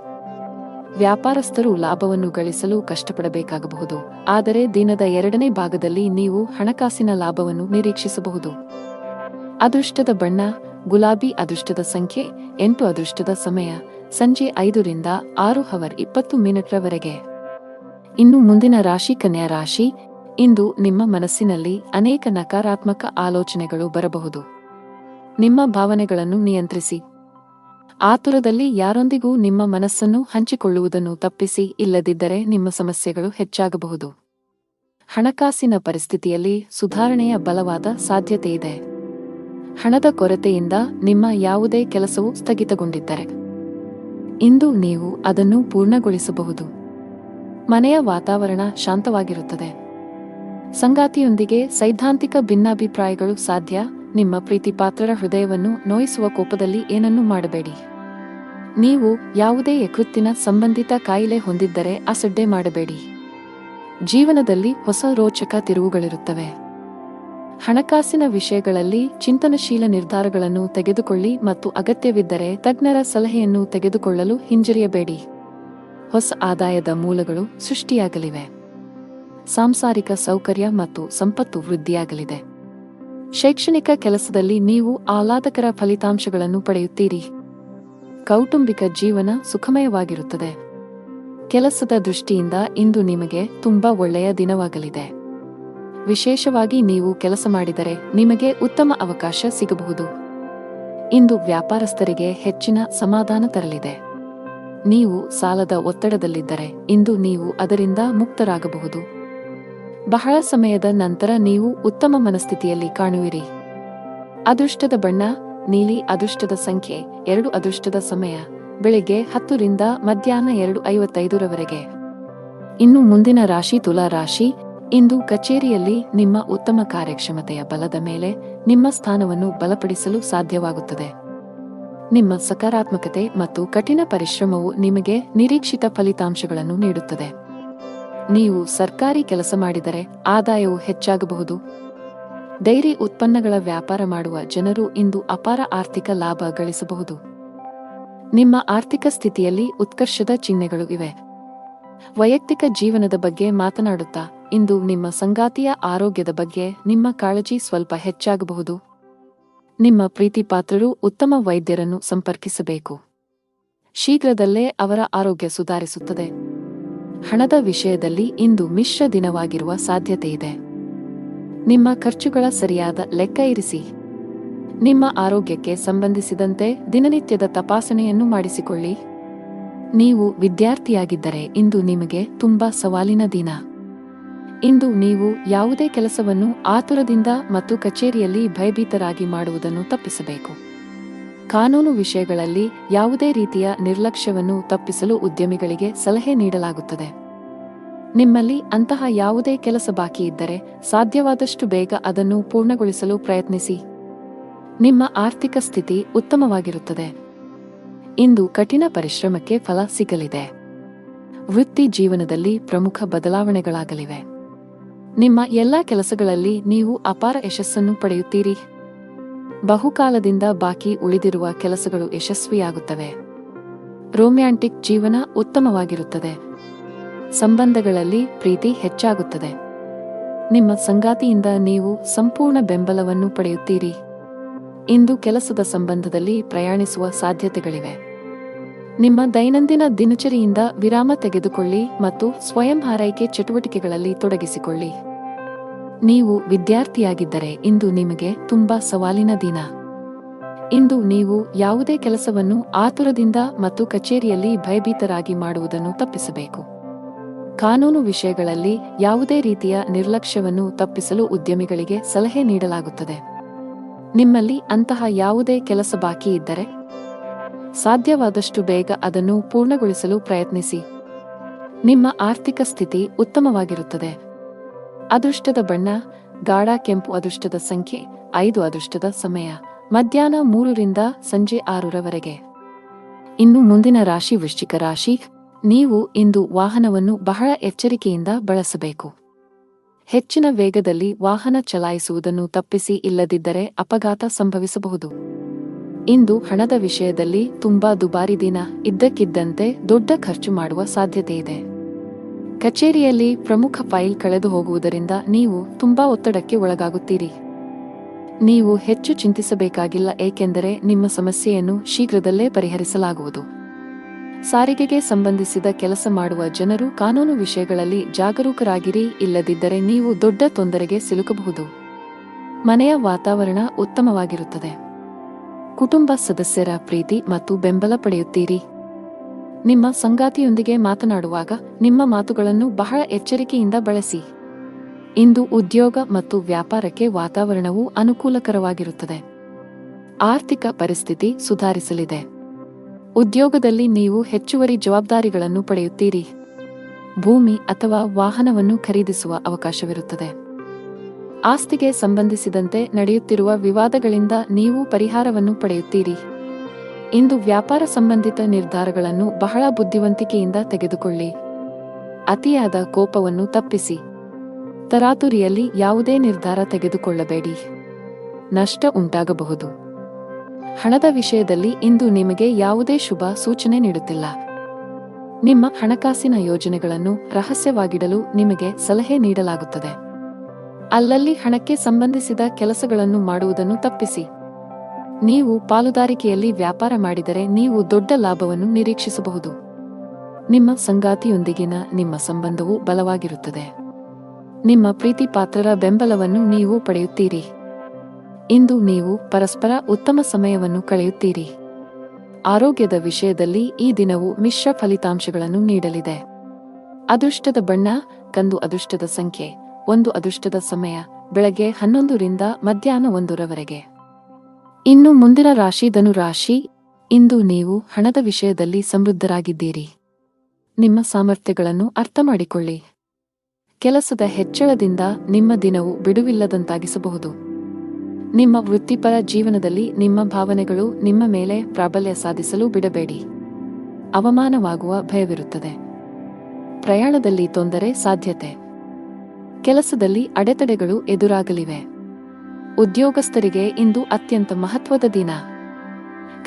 ವ್ಯಾಪಾರಸ್ಥರು ಲಾಭವನ್ನು ಗಳಿಸಲು ಕಷ್ಟಪಡಬೇಕಾಗಬಹುದು, ಆದರೆ ದಿನದ 2ನೇ ಭಾಗದಲ್ಲಿ ನೀವು ಹಣಕಾಸಿನ ಲಾಭವನ್ನು ನಿರೀಕ್ಷಿಸಬಹುದು. ಅದೃಷ್ಟದ ಬಣ್ಣ ಗುಲಾಬಿ. ಅದೃಷ್ಟದ ಸಂಖ್ಯೆ 8. ಅದೃಷ್ಟದ ಸಮಯ ಸಂಜೆ 5ರಿಂದ 6:20 ಇನ್ನು ಮುಂದಿನ ರಾಶಿ ಕನ್ಯಾ ರಾಶಿ. ಇಂದು ನಿಮ್ಮ ಮನಸ್ಸಿನಲ್ಲಿ ಅನೇಕ ನಕಾರಾತ್ಮಕ ಆಲೋಚನೆಗಳು ಬರಬಹುದು. ನಿಮ್ಮ ಭಾವನೆಗಳನ್ನು ನಿಯಂತ್ರಿಸಿ. ಆತುರದಲ್ಲಿ ಯಾರೊಂದಿಗೂ ನಿಮ್ಮ ಮನಸ್ಸನ್ನು ಹಂಚಿಕೊಳ್ಳುವುದನ್ನು ತಪ್ಪಿಸಿ, ಇಲ್ಲದಿದ್ದರೆ ನಿಮ್ಮ ಸಮಸ್ಯೆಗಳು ಹೆಚ್ಚಾಗಬಹುದು. ಹಣಕಾಸಿನ ಪರಿಸ್ಥಿತಿಯಲ್ಲಿ ಸುಧಾರಣೆಯ ಬಲವಾದ ಸಾಧ್ಯತೆಯಿದೆ. ಹಣದ ಕೊರತೆಯಿಂದ ನಿಮ್ಮ ಯಾವುದೇ ಕೆಲಸವು ಸ್ಥಗಿತಗೊಂಡಿದ್ದರೆ ಇಂದು ನೀವು ಅದನ್ನು ಪೂರ್ಣಗೊಳಿಸಬಹುದು. ಮನೆಯ ವಾತಾವರಣ ಶಾಂತವಾಗಿರುತ್ತದೆ. ಸಂಗಾತಿಯೊಂದಿಗೆ ಸೈದ್ಧಾಂತಿಕ ಭಿನ್ನಾಭಿಪ್ರಾಯಗಳು ಸಾಧ್ಯ. ನಿಮ್ಮ ಪ್ರೀತಿಪಾತ್ರರ ಹೃದಯವನ್ನು ನೋಯಿಸುವ ಕೋಪದಲ್ಲಿ ಏನನ್ನೂ ಮಾಡಬೇಡಿ. ನೀವು ಯಾವುದೇ ಯಕೃತ್ತಿನ ಸಂಬಂಧಿತ ಕಾಯಿಲೆ ಹೊಂದಿದ್ದರೆ ಅಸಡ್ಡೆ ಮಾಡಬೇಡಿ. ಜೀವನದಲ್ಲಿ ಹೊಸ ರೋಚಕ ತಿರುವುಗಳಿರುತ್ತವೆ. ಹಣಕಾಸಿನ ವಿಷಯಗಳಲ್ಲಿ ಚಿಂತನಶೀಲ ನಿರ್ಧಾರಗಳನ್ನು ತೆಗೆದುಕೊಳ್ಳಿ ಮತ್ತು ಅಗತ್ಯವಿದ್ದರೆ ತಜ್ಞರ ಸಲಹೆಯನ್ನು ತೆಗೆದುಕೊಳ್ಳಲು ಹಿಂಜರಿಯಬೇಡಿ. ಹೊಸ ಆದಾಯದ ಮೂಲಗಳು ಸೃಷ್ಟಿಯಾಗಲಿವೆ. ಸಾಂಸಾರಿಕ ಸೌಕರ್ಯ ಮತ್ತು ಸಂಪತ್ತು ವೃದ್ಧಿಯಾಗಲಿದೆ. ಶೈಕ್ಷಣಿಕ ಕೆಲಸದಲ್ಲಿ ನೀವು ಆಹ್ಲಾದಕರ ಫಲಿತಾಂಶಗಳನ್ನು ಪಡೆಯುತ್ತೀರಿ. ಕೌಟುಂಬಿಕ ಜೀವನ ಸುಖಮಯವಾಗಿರುತ್ತದೆ. ಕೆಲಸದ ದೃಷ್ಟಿಯಿಂದ ಇಂದು ನಿಮಗೆ ತುಂಬಾ ಒಳ್ಳೆಯ ದಿನವಾಗಲಿದೆ. ವಿಶೇಷವಾಗಿ ನೀವು ಕೆಲಸ ಮಾಡಿದರೆ ನಿಮಗೆ ಉತ್ತಮ ಅವಕಾಶ ಸಿಗಬಹುದು. ಇಂದು ವ್ಯಾಪಾರಸ್ಥರಿಗೆ ಹೆಚ್ಚಿನ ಸಮಾಧಾನ ತರಲಿದೆ. ನೀವು ಸಾಲದ ಒತ್ತಡದಲ್ಲಿದ್ದರೆ ಇಂದು ನೀವು ಅದರಿಂದ ಮುಕ್ತರಾಗಬಹುದು. ಬಹಳ ಸಮಯದ ನಂತರ ನೀವು ಉತ್ತಮ ಮನಸ್ಥಿತಿಯಲ್ಲಿ ಕಾಣುವಿರಿ. ಅದೃಷ್ಟದ ಬಣ್ಣ ನೀಲಿ. ಅದೃಷ್ಟದ ಸಂಖ್ಯೆ 2. ಅದೃಷ್ಟದ ಸಮಯ ಬೆಳಿಗ್ಗೆ 10ರಿಂದ ಮಧ್ಯಾಹ್ನ 2:55 ಇನ್ನು ಮುಂದಿನ ರಾಶಿ ತುಲಾ ರಾಶಿ. ಇಂದು ಕಚೇರಿಯಲ್ಲಿ ನಿಮ್ಮ ಉತ್ತಮ ಕಾರ್ಯಕ್ಷಮತೆಯ ಬಲದ ಮೇಲೆ ನಿಮ್ಮ ಸ್ಥಾನವನ್ನು ಬಲಪಡಿಸಲು ಸಾಧ್ಯವಾಗುತ್ತದೆ. ನಿಮ್ಮ ಸಕಾರಾತ್ಮಕತೆ ಮತ್ತು ಕಠಿಣ ಪರಿಶ್ರಮವು ನಿಮಗೆ ನಿರೀಕ್ಷಿತ ಫಲಿತಾಂಶಗಳನ್ನು ನೀಡುತ್ತದೆ. ನೀವು ಸರ್ಕಾರಿ ಕೆಲಸ ಮಾಡಿದರೆ ಆದಾಯವು ಹೆಚ್ಚಾಗಬಹುದು. ಡೈರಿ ಉತ್ಪನ್ನಗಳ ವ್ಯಾಪಾರ ಮಾಡುವ ಜನರು ಇಂದು ಅಪಾರ ಆರ್ಥಿಕ ಲಾಭ ಗಳಿಸಬಹುದು. ನಿಮ್ಮ ಆರ್ಥಿಕ ಸ್ಥಿತಿಯಲ್ಲಿ ಉತ್ಕರ್ಷದ ಚಿಹ್ನೆಗಳು ಇವೆ. ವೈಯಕ್ತಿಕ ಜೀವನದ ಬಗ್ಗೆ ಮಾತನಾಡುತ್ತಾ ಇಂದು ನಿಮ್ಮ ಸಂಗಾತಿಯ ಆರೋಗ್ಯದ ಬಗ್ಗೆ ನಿಮ್ಮ ಕಾಳಜಿ ಸ್ವಲ್ಪ ಹೆಚ್ಚಾಗಬಹುದು. ನಿಮ್ಮ ಪ್ರೀತಿಪಾತ್ರರು ಉತ್ತಮ ವೈದ್ಯರನ್ನು ಸಂಪರ್ಕಿಸಬೇಕು. ಶೀಘ್ರದಲ್ಲೇ ಅವರ ಆರೋಗ್ಯ ಸುಧಾರಿಸುತ್ತದೆ. ಹಣದ ವಿಷಯದಲ್ಲಿ ಇಂದು ಮಿಶ್ರ ದಿನವಾಗಿರುವ ಸಾಧ್ಯತೆಯಿದೆ. ನಿಮ್ಮ ಖರ್ಚುಗಳ ಸರಿಯಾದ ಲೆಕ್ಕ ಇರಿಸಿ. ನಿಮ್ಮ ಆರೋಗ್ಯಕ್ಕೆ ಸಂಬಂಧಿಸಿದಂತೆ ದಿನನಿತ್ಯದ ತಪಾಸಣೆಯನ್ನು ಮಾಡಿಸಿಕೊಳ್ಳಿ. ನೀವು ವಿದ್ಯಾರ್ಥಿಯಾಗಿದ್ದರೆ ಇಂದು ನಿಮಗೆ ತುಂಬಾ ಸವಾಲಿನ ದಿನ. ಇಂದು ನೀವು ಯಾವುದೇ ಕೆಲಸವನ್ನು ಆತುರದಿಂದ ಮತ್ತು ಕಚೇರಿಯಲ್ಲಿ ಭಯಭೀತರಾಗಿ ಮಾಡುವುದನ್ನು ತಪ್ಪಿಸಬೇಕು. ಕಾನೂನು ವಿಷಯಗಳಲ್ಲಿ ಯಾವುದೇ ರೀತಿಯ ನಿರ್ಲಕ್ಷ್ಯವನ್ನು ತಪ್ಪಿಸಲು ಉದ್ಯಮಿಗಳಿಗೆ ಸಲಹೆ ನೀಡಲಾಗುತ್ತದೆ. ನಿಮ್ಮಲ್ಲಿ ಅಂತಹ ಯಾವುದೇ ಕೆಲಸ ಬಾಕಿ ಇದ್ದರೆ ಸಾಧ್ಯವಾದಷ್ಟು ಬೇಗ ಅದನ್ನು ಪೂರ್ಣಗೊಳಿಸಲು ಪ್ರಯತ್ನಿಸಿ. ನಿಮ್ಮ ಆರ್ಥಿಕ ಸ್ಥಿತಿ ಉತ್ತಮವಾಗಿರುತ್ತದೆ. ಇಂದು ಕಠಿಣ ಪರಿಶ್ರಮಕ್ಕೆ ಫಲ ಸಿಗಲಿದೆ. ವೃತ್ತಿ ಜೀವನದಲ್ಲಿ ಪ್ರಮುಖ ಬದಲಾವಣೆಗಳಾಗಲಿವೆ. ನಿಮ್ಮ ಎಲ್ಲಾ ಕೆಲಸಗಳಲ್ಲಿ ನೀವು ಅಪಾರ ಯಶಸ್ಸನ್ನು ಪಡೆಯುತ್ತೀರಿ. ಬಹುಕಾಲದಿಂದ ಬಾಕಿ ಉಳಿದಿರುವ ಕೆಲಸಗಳು ಯಶಸ್ವಿಯಾಗುತ್ತವೆ. ರೊಮ್ಯಾಂಟಿಕ್ ಜೀವನ ಉತ್ತಮವಾಗಿರುತ್ತದೆ. ಸಂಬಂಧಗಳಲ್ಲಿ ಪ್ರೀತಿ ಹೆಚ್ಚಾಗುತ್ತದೆ. ನಿಮ್ಮ ಸಂಗಾತಿಯಿಂದ ನೀವು ಸಂಪೂರ್ಣ ಬೆಂಬಲವನ್ನು ಪಡೆಯುತ್ತೀರಿ. ಇಂದು ಕೆಲಸದ ಸಂಬಂಧದಲ್ಲಿ ಪ್ರಯಾಣಿಸುವ ಸಾಧ್ಯತೆಗಳಿವೆ. ನಿಮ್ಮ ದೈನಂದಿನ ದಿನಚರಿಯಿಂದ ವಿರಾಮ ತೆಗೆದುಕೊಳ್ಳಿ ಮತ್ತು ಸ್ವಯಂ ಆರೈಕೆ ಚಟುವಟಿಕೆಗಳಲ್ಲಿ ತೊಡಗಿಸಿಕೊಳ್ಳಿ. ನೀವು ವಿದ್ಯಾರ್ಥಿಯಾಗಿದ್ದರೆ ಇಂದು ನಿಮಗೆ ತುಂಬಾ ಸವಾಲಿನ ದಿನ. ಇಂದು ನೀವು ಯಾವುದೇ ಕೆಲಸವನ್ನು ಆತುರದಿಂದ ಮತ್ತು ಕಚೇರಿಯಲ್ಲಿ ಭಯಭೀತರಾಗಿ ಮಾಡುವುದನ್ನು ತಪ್ಪಿಸಬೇಕು. ಕಾನೂನು ವಿಷಯಗಳಲ್ಲಿ ಯಾವುದೇ ರೀತಿಯ ನಿರ್ಲಕ್ಷ್ಯವನ್ನು ತಪ್ಪಿಸಲು ಉದ್ಯಮಿಗಳಿಗೆ ಸಲಹೆ ನೀಡಲಾಗುತ್ತದೆ. ನಿಮ್ಮಲ್ಲಿ ಅಂತಹ ಯಾವುದೇ ಕೆಲಸ ಬಾಕಿ ಇದ್ದರೆ ಸಾಧ್ಯವಾದಷ್ಟು ಬೇಗ ಅದನ್ನು ಪೂರ್ಣಗೊಳಿಸಲು ಪ್ರಯತ್ನಿಸಿ. ನಿಮ್ಮ ಆರ್ಥಿಕ ಸ್ಥಿತಿ ಉತ್ತಮವಾಗಿರುತ್ತದೆ. ಅದೃಷ್ಟದ ಬಣ್ಣ ಗಾಢ ಕೆಂಪು. ಅದೃಷ್ಟದ ಸಂಖ್ಯೆ 5. ಅದೃಷ್ಟದ ಸಮಯ ಮಧ್ಯಾಹ್ನ 3ರಿಂದ ಸಂಜೆ 6 ಇನ್ನು ಮುಂದಿನ ರಾಶಿ ವೃಶ್ಚಿಕ ರಾಶಿ. ನೀವು ಇಂದು ವಾಹನವನ್ನು ಬಹಳ ಎಚ್ಚರಿಕೆಯಿಂದ ಬಳಸಬೇಕು. ಹೆಚ್ಚಿನ ವೇಗದಲ್ಲಿ ವಾಹನ ಚಲಾಯಿಸುವುದನ್ನು ತಪ್ಪಿಸಿ, ಇಲ್ಲದಿದ್ದರೆ ಅಪಘಾತ ಸಂಭವಿಸಬಹುದು. ಇಂದು ಹಣದ ವಿಷಯದಲ್ಲಿ ತುಂಬಾ ದುಬಾರಿ ದಿನ, ಇದ್ದಕ್ಕಿದ್ದಂತೆ ದೊಡ್ಡ ಖರ್ಚು ಮಾಡುವ ಸಾಧ್ಯತೆಯಿದೆ. ಕಚೇರಿಯಲ್ಲಿ ಪ್ರಮುಖ ಫೈಲ್ ಕಳೆದು ಹೋಗುವುದರಿಂದ ನೀವು ತುಂಬಾ ಒತ್ತಡಕ್ಕೆ ಒಳಗಾಗುತ್ತೀರಿ. ನೀವು ಹೆಚ್ಚು ಚಿಂತಿಸಬೇಕಾಗಿಲ್ಲ, ಏಕೆಂದರೆ ನಿಮ್ಮ ಸಮಸ್ಯೆಯನ್ನು ಶೀಘ್ರದಲ್ಲೇ ಪರಿಹರಿಸಲಾಗುವುದು. ಸಾರಿಗೆಗೆ ಸಂಬಂಧಿಸಿದ ಕೆಲಸ ಮಾಡುವ ಜನರು ಕಾನೂನು ವಿಷಯಗಳಲ್ಲಿ ಜಾಗರೂಕರಾಗಿರಿ, ಇಲ್ಲದಿದ್ದರೆ ನೀವು ದೊಡ್ಡ ತೊಂದರೆಗೆ ಸಿಲುಕಬಹುದು. ಮನೆಯ ವಾತಾವರಣ ಉತ್ತಮವಾಗಿರುತ್ತದೆ. ಕುಟುಂಬ ಸದಸ್ಯರ ಪ್ರೀತಿ ಮತ್ತು ಬೆಂಬಲ ಪಡೆಯುತ್ತೀರಿ. ನಿಮ್ಮ ಸಂಗಾತಿಯೊಂದಿಗೆ ಮಾತನಾಡುವಾಗ ನಿಮ್ಮ ಮಾತುಗಳನ್ನು ಬಹಳ ಎಚ್ಚರಿಕೆಯಿಂದ ಬಳಸಿ. ಇಂದು ಉದ್ಯೋಗ ಮತ್ತು ವ್ಯಾಪಾರಕ್ಕೆ ವಾತಾವರಣವು ಅನುಕೂಲಕರವಾಗಿರುತ್ತದೆ. ಆರ್ಥಿಕ ಪರಿಸ್ಥಿತಿ ಸುಧಾರಿಸಲಿದೆ. ಉದ್ಯೋಗದಲ್ಲಿ ನೀವು ಹೆಚ್ಚುವರಿ ಜವಾಬ್ದಾರಿಗಳನ್ನು ಪಡೆಯುತ್ತೀರಿ. ಭೂಮಿ ಅಥವಾ ವಾಹನವನ್ನು ಖರೀದಿಸುವ ಅವಕಾಶವಿರುತ್ತದೆ. ಆಸ್ತಿಗೆ ಸಂಬಂಧಿಸಿದಂತೆ ನಡೆಯುತ್ತಿರುವ ವಿವಾದಗಳಿಂದ ನೀವು ಪರಿಹಾರವನ್ನು ಪಡೆಯುತ್ತೀರಿ. ಇಂದು ವ್ಯಾಪಾರ ಸಂಬಂಧಿತ ನಿರ್ಧಾರಗಳನ್ನು ಬಹಳ ಬುದ್ಧಿವಂತಿಕೆಯಿಂದ ತೆಗೆದುಕೊಳ್ಳಿ. ಅತಿಯಾದ ಕೋಪವನ್ನು ತಪ್ಪಿಸಿ. ತರಾತುರಿಯಲ್ಲಿ ಯಾವುದೇ ನಿರ್ಧಾರ ತೆಗೆದುಕೊಳ್ಳಬೇಡಿ. ನಷ್ಟ ಉಂಟಾಗಬಹುದು. ಹಣದ ವಿಷಯದಲ್ಲಿ ಇಂದು ನಿಮಗೆ ಯಾವುದೇ ಶುಭ ಸೂಚನೆ ನೀಡುತ್ತಿಲ್ಲ. ನಿಮ್ಮ ಹಣಕಾಸಿನ ಯೋಜನೆಗಳನ್ನು ರಹಸ್ಯವಾಗಿಡಲು ನಿಮಗೆ ಸಲಹೆ ನೀಡಲಾಗುತ್ತದೆ. ಅಲ್ಲಲ್ಲಿ ಹಣಕ್ಕೆ ಸಂಬಂಧಿಸಿದ ಕೆಲಸಗಳನ್ನು ಮಾಡುವುದನ್ನು ತಪ್ಪಿಸಿ. ನೀವು ಪಾಲುದಾರಿಕೆಯಲ್ಲಿ ವ್ಯಾಪಾರ ಮಾಡಿದರೆ ನೀವು ದೊಡ್ಡ ಲಾಭವನ್ನು ನಿರೀಕ್ಷಿಸಬಹುದು. ನಿಮ್ಮ ಸಂಗಾತಿಯೊಂದಿಗಿನ ನಿಮ್ಮ ಸಂಬಂಧವು ಬಲವಾಗಿರುತ್ತದೆ. ನಿಮ್ಮ ಪ್ರೀತಿ ಪಾತ್ರರ ಬೆಂಬಲವನ್ನು ನೀವು ಪಡೆಯುತ್ತೀರಿ. ಇಂದು ನೀವು ಪರಸ್ಪರ ಉತ್ತಮ ಸಮಯವನ್ನು ಕಳೆಯುತ್ತೀರಿ. ಆರೋಗ್ಯದ ವಿಷಯದಲ್ಲಿ ಈ ದಿನವು ಮಿಶ್ರ ಫಲಿತಾಂಶಗಳನ್ನು ನೀಡಲಿದೆ. ಅದೃಷ್ಟದ ಬಣ್ಣ ಕಂದು. ಅದೃಷ್ಟದ ಸಂಖ್ಯೆ 1. ಅದೃಷ್ಟದ ಸಮಯ ಬೆಳಗ್ಗೆ 11 ರಿಂದ ಮಧ್ಯಾಹ್ನ 1 ರವರೆಗೆ. ಇನ್ನು ಮುಂದಿನ ರಾಶಿ ಧನು ರಾಶಿ. ಇಂದು ನೀವು ಹಣದ ವಿಷಯದಲ್ಲಿ ಸಮೃದ್ಧರಾಗಿದ್ದೀರಿ. ನಿಮ್ಮ ಸಾಮರ್ಥ್ಯಗಳನ್ನು ಅರ್ಥಮಾಡಿಕೊಳ್ಳಿ. ಕೆಲಸದ ಹೆಚ್ಚಳದಿಂದ ನಿಮ್ಮ ದಿನವು ಬಿಡುವಿಲ್ಲದಂತಾಗಿಸಬಹುದು. ನಿಮ್ಮ ವೃತ್ತಿಪರ ಜೀವನದಲ್ಲಿ ನಿಮ್ಮ ಭಾವನೆಗಳು ನಿಮ್ಮ ಮೇಲೆ ಪ್ರಾಬಲ್ಯ ಸಾಧಿಸಲು ಬಿಡಬೇಡಿ. ಅವಮಾನವಾಗುವ ಭಯವಿರುತ್ತದೆ. ಪ್ರಯಾಣದಲ್ಲಿ ತೊಂದರೆ ಸಾಧ್ಯತೆ. ಕೆಲಸದಲ್ಲಿ ಅಡೆತಡೆಗಳು ಎದುರಾಗಲಿವೆ. ಉದ್ಯೋಗಸ್ಥರಿಗೆ ಇಂದು ಅತ್ಯಂತ ಮಹತ್ವದ ದಿನ.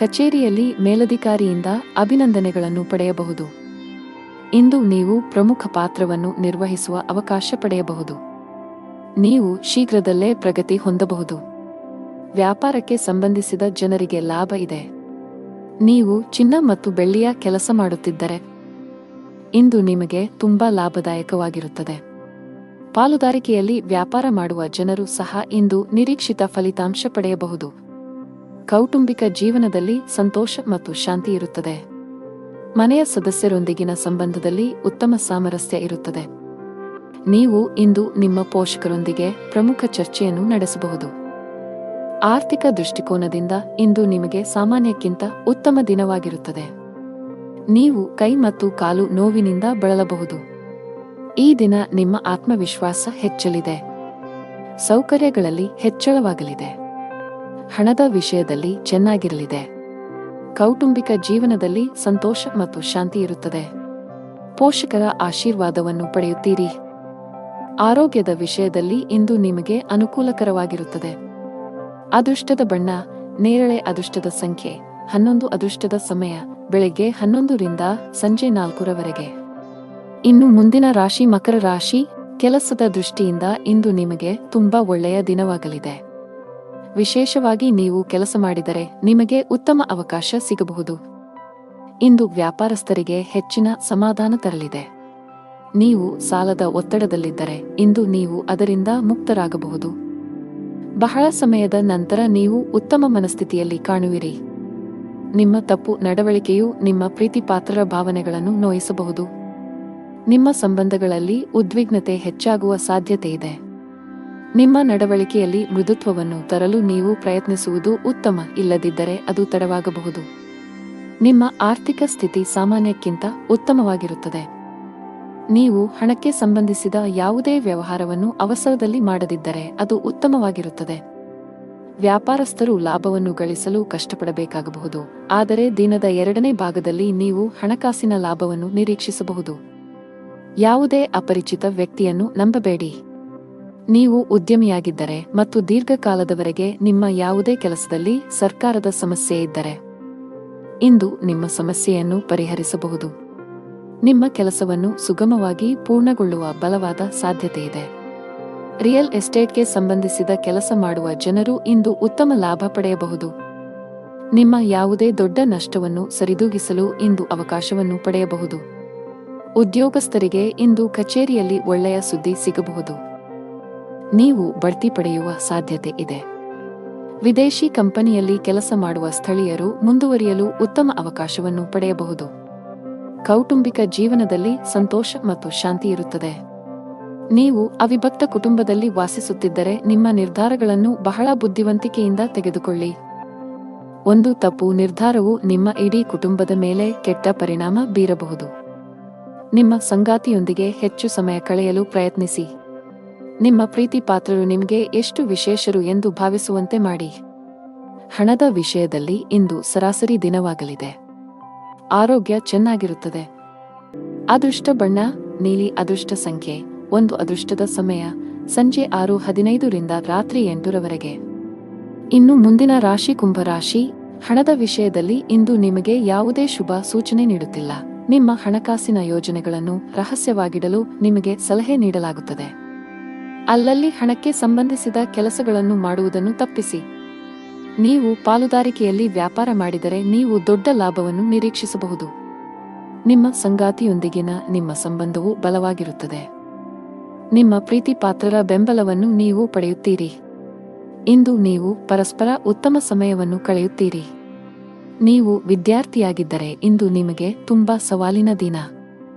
ಕಚೇರಿಯಲ್ಲಿ ಮೇಲಧಿಕಾರಿಯಿಂದ ಅಭಿನಂದನೆಗಳನ್ನು ಪಡೆಯಬಹುದು. ಇಂದು ನೀವು ಪ್ರಮುಖ ಪಾತ್ರವನ್ನು ನಿರ್ವಹಿಸುವ ಅವಕಾಶ ಪಡೆಯಬಹುದು. ನೀವು ಶೀಘ್ರದಲ್ಲೇ ಪ್ರಗತಿ ಹೊಂದಬಹುದು. ವ್ಯಾಪಾರಕ್ಕೆ ಸಂಬಂಧಿಸಿದ ಜನರಿಗೆ ಲಾಭ ಇದೆ. ನೀವು ಚಿನ್ನ ಮತ್ತು ಬೆಳ್ಳಿಯ ಕೆಲಸ ಮಾಡುತ್ತಿದ್ದರೆ ಇಂದು ನಿಮಗೆ ತುಂಬಾ ಲಾಭದಾಯಕವಾಗಿರುತ್ತದೆ. ಪಾಲುದಾರಿಕೆಯಲ್ಲಿ ವ್ಯಾಪಾರ ಮಾಡುವ ಜನರು ಸಹ ಇಂದು ನಿರೀಕ್ಷಿತ ಫಲಿತಾಂಶ ಪಡೆಯಬಹುದು. ಕೌಟುಂಬಿಕ ಜೀವನದಲ್ಲಿ ಸಂತೋಷ ಮತ್ತು ಶಾಂತಿ ಇರುತ್ತದೆ. ಮನೆಯ ಸದಸ್ಯರೊಂದಿಗಿನ ಸಂಬಂಧದಲ್ಲಿ ಉತ್ತಮ ಸಾಮರಸ್ಯ ಇರುತ್ತದೆ. ನೀವು ಇಂದು ನಿಮ್ಮ ಪೋಷಕರೊಂದಿಗೆ ಪ್ರಮುಖ ಚರ್ಚೆಯನ್ನು ನಡೆಸಬಹುದು. ಆರ್ಥಿಕ ದೃಷ್ಟಿಕೋನದಿಂದ ಇಂದು ನಿಮಗೆ ಸಾಮಾನ್ಯಕ್ಕಿಂತ ಉತ್ತಮ ದಿನವಾಗಿರುತ್ತದೆ. ನೀವು ಕೈ ಮತ್ತು ಕಾಲು ನೋವಿನಿಂದ ಬಳಲಬಹುದು. ಈ ದಿನ ನಿಮ್ಮ ಆತ್ಮವಿಶ್ವಾಸ ಹೆಚ್ಚಲಿದೆ. ಸೌಕರ್ಯಗಳಲ್ಲಿ ಹೆಚ್ಚಳವಾಗಲಿದೆ. ಹಣದ ವಿಷಯದಲ್ಲಿ ಚೆನ್ನಾಗಿರಲಿದೆ. ಕೌಟುಂಬಿಕ ಜೀವನದಲ್ಲಿ ಸಂತೋಷ ಮತ್ತು ಶಾಂತಿ ಇರುತ್ತದೆ. ಪೋಷಕರ ಆಶೀರ್ವಾದವನ್ನು ಪಡೆಯುತ್ತೀರಿ. ಆರೋಗ್ಯದ ವಿಷಯದಲ್ಲಿ ಇಂದು ನಿಮಗೆ ಅನುಕೂಲಕರವಾಗಿರುತ್ತದೆ. ಅದೃಷ್ಟದ ಬಣ್ಣ ನೇರಳೆ. ಅದೃಷ್ಟದ ಸಂಖ್ಯೆ 11. ಅದೃಷ್ಟದ ಸಮಯ ಬೆಳಗ್ಗೆ 11 ರಿಂದ ಸಂಜೆ 4 ರವರೆಗೆ. ಇನ್ನು ಮುಂದಿನ ರಾಶಿ ಮಕರ ರಾಶಿ. ಕೆಲಸದ ದೃಷ್ಟಿಯಿಂದ ಇಂದು ನಿಮಗೆ ತುಂಬಾ ಒಳ್ಳೆಯ ದಿನವಾಗಲಿದೆ. ವಿಶೇಷವಾಗಿ ನೀವು ಕೆಲಸ ಮಾಡಿದರೆ ನಿಮಗೆ ಉತ್ತಮ ಅವಕಾಶ ಸಿಗಬಹುದು. ಇಂದು ವ್ಯಾಪಾರಸ್ಥರಿಗೆ ಹೆಚ್ಚಿನ ಸಮಾಧಾನ ತರಲಿದೆ. ನೀವು ಸಾಲದ ಒತ್ತಡದಲ್ಲಿದ್ದರೆ ಇಂದು ನೀವು ಅದರಿಂದ ಮುಕ್ತರಾಗಬಹುದು. ಬಹಳ ಸಮಯದ ನಂತರ ನೀವು ಉತ್ತಮ ಮನಸ್ಥಿತಿಯಲ್ಲಿ ಕಾಣುವಿರಿ. ನಿಮ್ಮ ತಪ್ಪು ನಡವಳಿಕೆಯು ನಿಮ್ಮ ಪ್ರೀತಿಪಾತ್ರರ ಭಾವನೆಗಳನ್ನು ನೋಯಿಸಬಹುದು. ನಿಮ್ಮ ಸಂಬಂಧಗಳಲ್ಲಿ ಉದ್ವಿಗ್ನತೆ ಹೆಚ್ಚಾಗುವ ಸಾಧ್ಯತೆಯಿದೆ. ನಿಮ್ಮ ನಡವಳಿಕೆಯಲ್ಲಿ ಮೃದುತ್ವವನ್ನು ತರಲು ನೀವು ಪ್ರಯತ್ನಿಸುವುದು ಉತ್ತಮ, ಇಲ್ಲದಿದ್ದರೆ ಅದು ತಡವಾಗಬಹುದು. ನಿಮ್ಮ ಆರ್ಥಿಕ ಸ್ಥಿತಿ ಸಾಮಾನ್ಯಕ್ಕಿಂತ ಉತ್ತಮವಾಗಿರುತ್ತದೆ. ನೀವು ಹಣಕ್ಕೆ ಸಂಬಂಧಿಸಿದ ಯಾವುದೇ ವ್ಯವಹಾರವನ್ನು ಅವಸರದಲ್ಲಿ ಮಾಡದಿದ್ದರೆ ಅದು ಉತ್ತಮವಾಗಿರುತ್ತದೆ. ವ್ಯಾಪಾರಸ್ಥರು ಲಾಭವನ್ನು ಗಳಿಸಲು ಕಷ್ಟಪಡಬೇಕಾಗಬಹುದು, ಆದರೆ ದಿನದ 2ನೇ ಭಾಗದಲ್ಲಿ ನೀವು ಹಣಕಾಸಿನ ಲಾಭವನ್ನು ನಿರೀಕ್ಷಿಸಬಹುದು. ಯಾವುದೇ ಅಪರಿಚಿತ ವ್ಯಕ್ತಿಯನ್ನು ನಂಬಬೇಡಿ. ನೀವು ಉದ್ಯಮಿಯಾಗಿದ್ದರೆ ಮತ್ತು ದೀರ್ಘಕಾಲದವರೆಗೆ ನಿಮ್ಮ ಯಾವುದೇ ಕೆಲಸದಲ್ಲಿ ಸರ್ಕಾರದ ಸಮಸ್ಯೆ ಇದ್ದರೆ ಇಂದು ನಿಮ್ಮ ಸಮಸ್ಯೆಯನ್ನು ಪರಿಹರಿಸಬಹುದು. ನಿಮ್ಮ ಕೆಲಸವನ್ನು ಸುಗಮವಾಗಿ ಪೂರ್ಣಗೊಳ್ಳುವ ಬಲವಾದ ಸಾಧ್ಯತೆಯಿದೆ. ರಿಯಲ್ ಎಸ್ಟೇಟ್ಗೆ ಸಂಬಂಧಿಸಿದ ಕೆಲಸ ಮಾಡುವ ಜನರು ಇಂದು ಉತ್ತಮ ಲಾಭ ಪಡೆಯಬಹುದು. ನಿಮ್ಮ ಯಾವುದೇ ದೊಡ್ಡ ನಷ್ಟವನ್ನು ಸರಿದೂಗಿಸಲು ಇಂದು ಅವಕಾಶವನ್ನು ಪಡೆಯಬಹುದು. ಉದ್ಯೋಗಸ್ಥರಿಗೆ ಇಂದು ಕಚೇರಿಯಲ್ಲಿ ಒಳ್ಳೆಯ ಸುದ್ದಿ ಸಿಗಬಹುದು. ನೀವು ಬಡ್ತಿ ಪಡೆಯುವ ಸಾಧ್ಯತೆ ಇದೆ. ವಿದೇಶಿ ಕಂಪನಿಯಲ್ಲಿ ಕೆಲಸ ಮಾಡುವ ಸ್ಥಳೀಯರು ಮುಂದುವರಿಯಲು ಉತ್ತಮ ಅವಕಾಶವನ್ನು ಪಡೆಯಬಹುದು. ಕೌಟುಂಬಿಕ ಜೀವನದಲ್ಲಿ ಸಂತೋಷ ಮತ್ತು ಶಾಂತಿ ಇರುತ್ತದೆ. ನೀವು ಅವಿಭಕ್ತ ಕುಟುಂಬದಲ್ಲಿ ವಾಸಿಸುತ್ತಿದ್ದರೆ ನಿಮ್ಮ ನಿರ್ಧಾರಗಳನ್ನು ಬಹಳ ಬುದ್ಧಿವಂತಿಕೆಯಿಂದ ತೆಗೆದುಕೊಳ್ಳಿ. ಒಂದು ತಪ್ಪು ನಿರ್ಧಾರವು ನಿಮ್ಮ ಇಡೀ ಕುಟುಂಬದ ಮೇಲೆ ಕೆಟ್ಟ ಪರಿಣಾಮ ಬೀರಬಹುದು. ನಿಮ್ಮ ಸಂಗಾತಿಯೊಂದಿಗೆ ಹೆಚ್ಚು ಸಮಯ ಕಳೆಯಲು ಪ್ರಯತ್ನಿಸಿ. ನಿಮ್ಮ ಪ್ರೀತಿ ಪಾತ್ರರು ನಿಮಗೆ ಎಷ್ಟು ವಿಶೇಷರು ಎಂದು ಭಾವಿಸುವಂತೆ ಮಾಡಿ. ಹಣದ ವಿಷಯದಲ್ಲಿ ಇಂದು ಸರಾಸರಿ ದಿನವಾಗಲಿದೆ. ಆರೋಗ್ಯ ಚೆನ್ನಾಗಿರುತ್ತದೆ. ಅದೃಷ್ಟ ಬಣ್ಣ ನೀಲಿ. ಅದೃಷ್ಟ ಸಂಖ್ಯೆ 1. ಅದೃಷ್ಟದ ಸಮಯ ಸಂಜೆ 6:15 ರಿಂದ ರಾತ್ರಿ 8 ರವರೆಗೆ. ಇನ್ನು ಮುಂದಿನ ರಾಶಿ ಕುಂಭರಾಶಿ. ಹಣದ ವಿಷಯದಲ್ಲಿ ಇಂದು ನಿಮಗೆ ಯಾವುದೇ ಶುಭ ಸೂಚನೆ ನೀಡುತ್ತಿಲ್ಲ. ನಿಮ್ಮ ಹಣಕಾಸಿನ ಯೋಜನೆಗಳನ್ನು ರಹಸ್ಯವಾಗಿಡಲು ನಿಮಗೆ ಸಲಹೆ ನೀಡಲಾಗುತ್ತದೆ. ಅಲ್ಲಲ್ಲಿ ಹಣಕ್ಕೆ ಸಂಬಂಧಿಸಿದ ಕೆಲಸಗಳನ್ನು ಮಾಡುವುದನ್ನು ತಪ್ಪಿಸಿ. ನೀವು ಪಾಲುದಾರಿಕೆಯಲ್ಲಿ ವ್ಯಾಪಾರ ಮಾಡಿದರೆ ನೀವು ದೊಡ್ಡ ಲಾಭವನ್ನು ನಿರೀಕ್ಷಿಸಬಹುದು. ನಿಮ್ಮ ಸಂಗಾತಿಯೊಂದಿಗಿನ ನಿಮ್ಮ ಸಂಬಂಧವು ಬಲವಾಗಿರುತ್ತದೆ. ನಿಮ್ಮ ಪ್ರೀತಿ ಪಾತ್ರರ ಬೆಂಬಲವನ್ನು ನೀವು ಪಡೆಯುತ್ತೀರಿ. ಇಂದು ನೀವು ಪರಸ್ಪರ ಉತ್ತಮ ಸಮಯವನ್ನು ಕಳೆಯುತ್ತೀರಿ. ನೀವು ವಿದ್ಯಾರ್ಥಿಯಾಗಿದ್ದರೆ ಇಂದು ನಿಮಗೆ ತುಂಬಾ ಸವಾಲಿನ ದಿನ.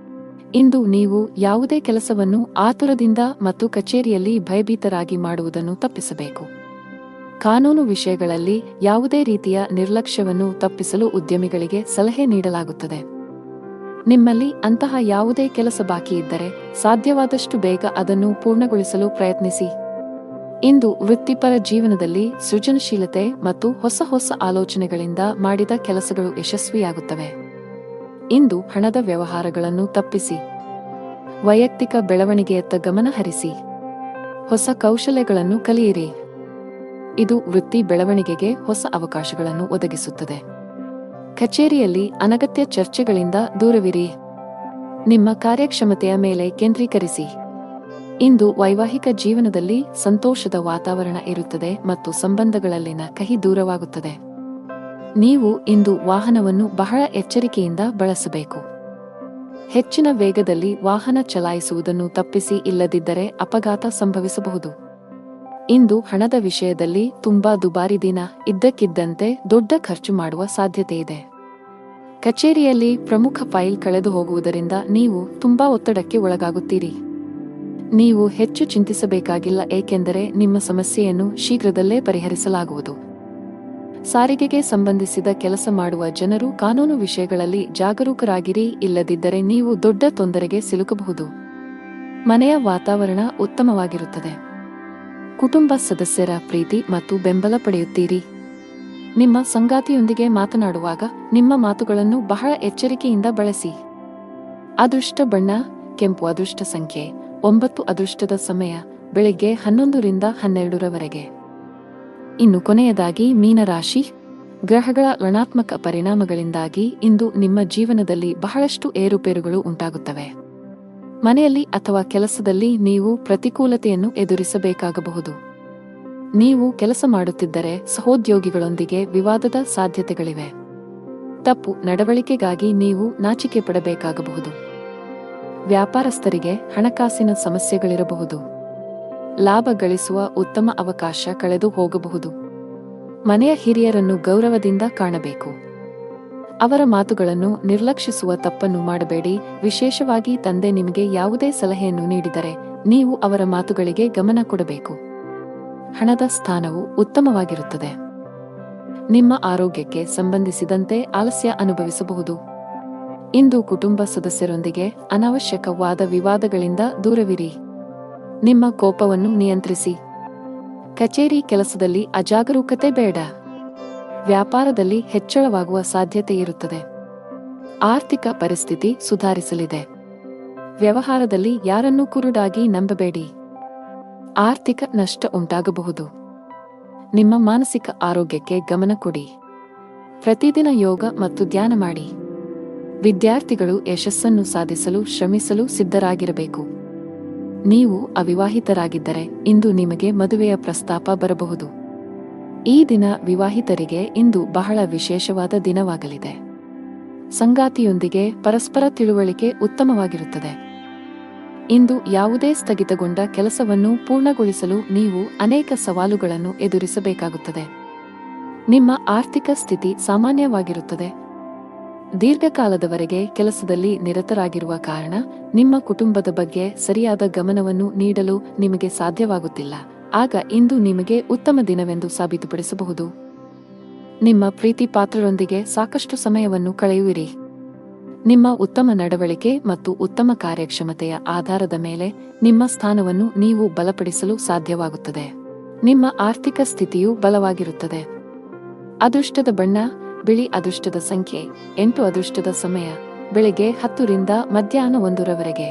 ಇಂದು ನೀವು ಯಾವುದೇ ಕೆಲಸವನ್ನು ಆತುರದಿಂದ ಮತ್ತು ಕಚೇರಿಯಲ್ಲಿ ಭಯಭೀತರಾಗಿ ಮಾಡುವುದನ್ನು ತಪ್ಪಿಸಬೇಕು. ಕಾನೂನು ವಿಷಯಗಳಲ್ಲಿ ಯಾವುದೇ ರೀತಿಯ ನಿರ್ಲಕ್ಷ್ಯವನ್ನು ತಪ್ಪಿಸಲು ಉದ್ಯಮಿಗಳಿಗೆ ಸಲಹೆ ನೀಡಲಾಗುತ್ತದೆ. ನಿಮ್ಮಲ್ಲಿ ಅಂತಹ ಯಾವುದೇ ಕೆಲಸ ಬಾಕಿ ಇದ್ದರೆ ಸಾಧ್ಯವಾದಷ್ಟು ಬೇಗ ಅದನ್ನು ಪೂರ್ಣಗೊಳಿಸಲು ಪ್ರಯತ್ನಿಸಿ. ಇಂದು ವೃತ್ತಿಪರ ಜೀವನದಲ್ಲಿ ಸೃಜನಶೀಲತೆ ಮತ್ತು ಹೊಸ ಆಲೋಚನೆಗಳಿಂದ ಮಾಡಿದ ಕೆಲಸಗಳು ಯಶಸ್ವಿಯಾಗುತ್ತವೆ. ಇಂದು ಹಣದ ವ್ಯವಹಾರಗಳನ್ನು ತಪ್ಪಿಸಿ. ವೈಯಕ್ತಿಕ ಬೆಳವಣಿಗೆಯತ್ತ ಗಮನ ಹರಿಸಿ. ಹೊಸ ಕೌಶಲ್ಯಗಳನ್ನು ಕಲಿಯಿರಿ. ಇದು ವೃತ್ತಿ ಬೆಳವಣಿಗೆಗೆ ಹೊಸ ಅವಕಾಶಗಳನ್ನು ಒದಗಿಸುತ್ತದೆ. ಕಚೇರಿಯಲ್ಲಿ ಅನಗತ್ಯ ಚರ್ಚೆಗಳಿಂದ ದೂರವಿರಿ. ನಿಮ್ಮ ಕಾರ್ಯಕ್ಷಮತೆಯ ಮೇಲೆ ಕೇಂದ್ರೀಕರಿಸಿ. ಇಂದು ವೈವಾಹಿಕ ಜೀವನದಲ್ಲಿ ಸಂತೋಷದ ವಾತಾವರಣ ಇರುತ್ತದೆ ಮತ್ತು ಸಂಬಂಧಗಳಲ್ಲಿನ ಕಹಿ ದೂರವಾಗುತ್ತದೆ. ನೀವು ಇಂದು ವಾಹನವನ್ನು ಬಹಳ ಎಚ್ಚರಿಕೆಯಿಂದ ಬಳಸಬೇಕು. ಹೆಚ್ಚಿನ ವೇಗದಲ್ಲಿ ವಾಹನ ಚಲಾಯಿಸುವುದನ್ನು ತಪ್ಪಿಸಿ, ಇಲ್ಲದಿದ್ದರೆ ಅಪಘಾತ ಸಂಭವಿಸಬಹುದು. ಇಂದು ಹಣದ ವಿಷಯದಲ್ಲಿ ತುಂಬಾ ದುಬಾರಿ ದಿನ. ಇದ್ದಕ್ಕಿದ್ದಂತೆ ದೊಡ್ಡ ಖರ್ಚು ಮಾಡುವ ಸಾಧ್ಯತೆಯಿದೆ. ಕಚೇರಿಯಲ್ಲಿ ಪ್ರಮುಖ ಫೈಲ್ ಕಳೆದು ಹೋಗುವುದರಿಂದ ನೀವು ತುಂಬಾ ಒತ್ತಡಕ್ಕೆ ಒಳಗಾಗುತ್ತೀರಿ. ನೀವು ಹೆಚ್ಚು ಚಿಂತಿಸಬೇಕಾಗಿಲ್ಲ, ಏಕೆಂದರೆ ನಿಮ್ಮ ಸಮಸ್ಯೆಯನ್ನು ಶೀಘ್ರದಲ್ಲೇ ಪರಿಹರಿಸಲಾಗುವುದು. ಸಾರಿಗೆಗೆ ಸಂಬಂಧಿಸಿದ ಕೆಲಸ ಮಾಡುವ ಜನರು ಕಾನೂನು ವಿಷಯಗಳಲ್ಲಿ ಜಾಗರೂಕರಾಗಿರಿ, ಇಲ್ಲದಿದ್ದರೆ ನೀವು ದೊಡ್ಡ ತೊಂದರೆಗೆ ಸಿಲುಕಬಹುದು. ಮನೆಯ ವಾತಾವರಣ ಉತ್ತಮವಾಗಿರುತ್ತದೆ. ಕುಟುಂಬ ಸದಸ್ಯರ ಪ್ರೀತಿ ಮತ್ತು ಬೆಂಬಲ ಪಡೆಯುತ್ತೀರಿ. ನಿಮ್ಮ ಸಂಗಾತಿಯೊಂದಿಗೆ ಮಾತನಾಡುವಾಗ ನಿಮ್ಮ ಮಾತುಗಳನ್ನು ಬಹಳ ಎಚ್ಚರಿಕೆಯಿಂದ ಬಳಸಿ. ಅದೃಷ್ಟ ಬಣ್ಣ ಕೆಂಪು. ಅದೃಷ್ಟ ಸಂಖ್ಯೆ 9. ಅದೃಷ್ಟದ ಸಮಯ ಬೆಳಿಗ್ಗೆ 11 ರಿಂದ 12 ರವರೆಗೆ. ಇನ್ನು ಕೊನೆಯದಾಗಿ ಮೀನರಾಶಿ. ಗ್ರಹಗಳ ಋಣಾತ್ಮಕ ಪರಿಣಾಮಗಳಿಂದಾಗಿ ಇಂದು ನಿಮ್ಮ ಜೀವನದಲ್ಲಿ ಬಹಳಷ್ಟು ಏರುಪೇರುಗಳು ಉಂಟಾಗುತ್ತವೆ. ಮನೆಯಲ್ಲಿ ಅಥವಾ ಕೆಲಸದಲ್ಲಿ ನೀವು ಪ್ರತಿಕೂಲತೆಯನ್ನು ಎದುರಿಸಬೇಕಾಗಬಹುದು. ನೀವು ಕೆಲಸ ಮಾಡುತ್ತಿದ್ದರೆ ಸಹೋದ್ಯೋಗಿಗಳೊಂದಿಗೆ ವಿವಾದದ ಸಾಧ್ಯತೆಗಳಿವೆ. ತಪ್ಪು ನಡವಳಿಕೆಗಾಗಿ ನೀವು ನಾಚಿಕೆ ಪಡಬೇಕಾಗಬಹುದು. ವ್ಯಾಪಾರಸ್ಥರಿಗೆ ಹಣಕಾಸಿನ ಸಮಸ್ಯೆಗಳಿರಬಹುದು. ಲಾಭ ಗಳಿಸುವ ಉತ್ತಮ ಅವಕಾಶ ಕಳೆದು ಹೋಗಬಹುದು. ಮನೆಯ ಹಿರಿಯರನ್ನು ಗೌರವದಿಂದ ಕಾಣಬೇಕು. ಅವರ ಮಾತುಗಳನ್ನು ನಿರ್ಲಕ್ಷಿಸುವ ತಪ್ಪನ್ನು ಮಾಡಬೇಡಿ. ವಿಶೇಷವಾಗಿ ತಂದೆ ನಿಮಗೆ ಯಾವುದೇ ಸಲಹೆಯನ್ನು ನೀಡಿದರೆ ನೀವು ಅವರ ಮಾತುಗಳಿಗೆ ಗಮನ ಕೊಡಬೇಕು. ಹಣದ ಸ್ಥಾನವು ಉತ್ತಮವಾಗಿರುತ್ತದೆ. ನಿಮ್ಮ ಆರೋಗ್ಯಕ್ಕೆ ಸಂಬಂಧಿಸಿದಂತೆ ಆಲಸ್ಯ ಅನುಭವಿಸಬಹುದು. ಇಂದು ಕುಟುಂಬ ಸದಸ್ಯರೊಂದಿಗೆ ಅನಾವಶ್ಯಕ ವಾದ ವಿವಾದಗಳಿಂದ ದೂರವಿರಿ. ನಿಮ್ಮ ಕೋಪವನ್ನು ನಿಯಂತ್ರಿಸಿ. ಕಚೇರಿ ಕೆಲಸದಲ್ಲಿ ಅಜಾಗರೂಕತೆ ಬೇಡ. ವ್ಯಾಪಾರದಲ್ಲಿ ಹೆಚ್ಚಳವಾಗುವ ಸಾಧ್ಯತೆಯಿರುತ್ತದೆ. ಆರ್ಥಿಕ ಪರಿಸ್ಥಿತಿ ಸುಧಾರಿಸಲಿದೆ. ವ್ಯವಹಾರದಲ್ಲಿ ಯಾರನ್ನೂ ಕುರುಡಾಗಿ ನಂಬಬೇಡಿ. ಆರ್ಥಿಕ ನಷ್ಟ ಉಂಟಾಗಬಹುದು. ನಿಮ್ಮ ಮಾನಸಿಕ ಆರೋಗ್ಯಕ್ಕೆ ಗಮನ ಕೊಡಿ. ಪ್ರತಿದಿನ ಯೋಗ ಮತ್ತು ಧ್ಯಾನ ಮಾಡಿ. ವಿದ್ಯಾರ್ಥಿಗಳು ಯಶಸ್ಸನ್ನು ಸಾಧಿಸಲು ಶ್ರಮಿಸಲು ಸಿದ್ಧರಾಗಿರಬೇಕು. ನೀವು ಅವಿವಾಹಿತರಾಗಿದ್ದರೆ ಇಂದು ನಿಮಗೆ ಮದುವೆಯ ಪ್ರಸ್ತಾಪ ಬರಬಹುದು. ಈ ದಿನ ವಿವಾಹಿತರಿಗೆ ಇಂದು ಬಹಳ ವಿಶೇಷವಾದ ದಿನವಾಗಲಿದೆ. ಸಂಗಾತಿಯೊಂದಿಗೆ ಪರಸ್ಪರ ತಿಳುವಳಿಕೆ ಉತ್ತಮವಾಗಿರುತ್ತದೆ. ಇಂದು ಯಾವುದೇ ಸ್ಥಗಿತಗೊಂಡ ಕೆಲಸವನ್ನು ಪೂರ್ಣಗೊಳಿಸಲು ನೀವು ಅನೇಕ ಸವಾಲುಗಳನ್ನು ಎದುರಿಸಬೇಕಾಗುತ್ತದೆ. ನಿಮ್ಮ ಆರ್ಥಿಕ ಸ್ಥಿತಿ ಸಾಮಾನ್ಯವಾಗಿರುತ್ತದೆ. ದೀರ್ಘಕಾಲದವರೆಗೆ ಕೆಲಸದಲ್ಲಿ ನಿರತರಾಗಿರುವ ಕಾರಣ ನಿಮ್ಮ ಕುಟುಂಬದ ಬಗ್ಗೆ ಸರಿಯಾದ ಗಮನವನ್ನು ನೀಡಲು ನಿಮಗೆ ಸಾಧ್ಯವಾಗುತ್ತಿಲ್ಲ. ಆಗ ಇಂದು ನಿಮಗೆ ಉತ್ತಮ ದಿನವೆಂದು ಸಾಬೀತುಪಡಿಸಬಹುದು. ನಿಮ್ಮ ಪ್ರೀತಿ ಪಾತ್ರರೊಂದಿಗೆ ಸಾಕಷ್ಟು ಸಮಯವನ್ನು ಕಳೆಯುವಿರಿ. ನಿಮ್ಮ ಉತ್ತಮ ನಡವಳಿಕೆ ಮತ್ತು ಉತ್ತಮ ಕಾರ್ಯಕ್ಷಮತೆಯ ಆಧಾರದ ಮೇಲೆ ನಿಮ್ಮ ಸ್ಥಾನವನ್ನು ನೀವು ಬಲಪಡಿಸಲು ಸಾಧ್ಯವಾಗುತ್ತದೆ. ನಿಮ್ಮ ಆರ್ಥಿಕ ಸ್ಥಿತಿಯು ಬಲವಾಗಿರುತ್ತದೆ. ಅದೃಷ್ಟದ ಬಣ್ಣ ಬಿಳಿ. ಅದೃಷ್ಟದ ಸಂಖ್ಯೆ 8. ಅದೃಷ್ಟದ ಸಮಯ ಬೆಳಗ್ಗೆ 10 ರಿಂದ ಮಧ್ಯಾಹ್ನ 1 ರವರೆಗೆ.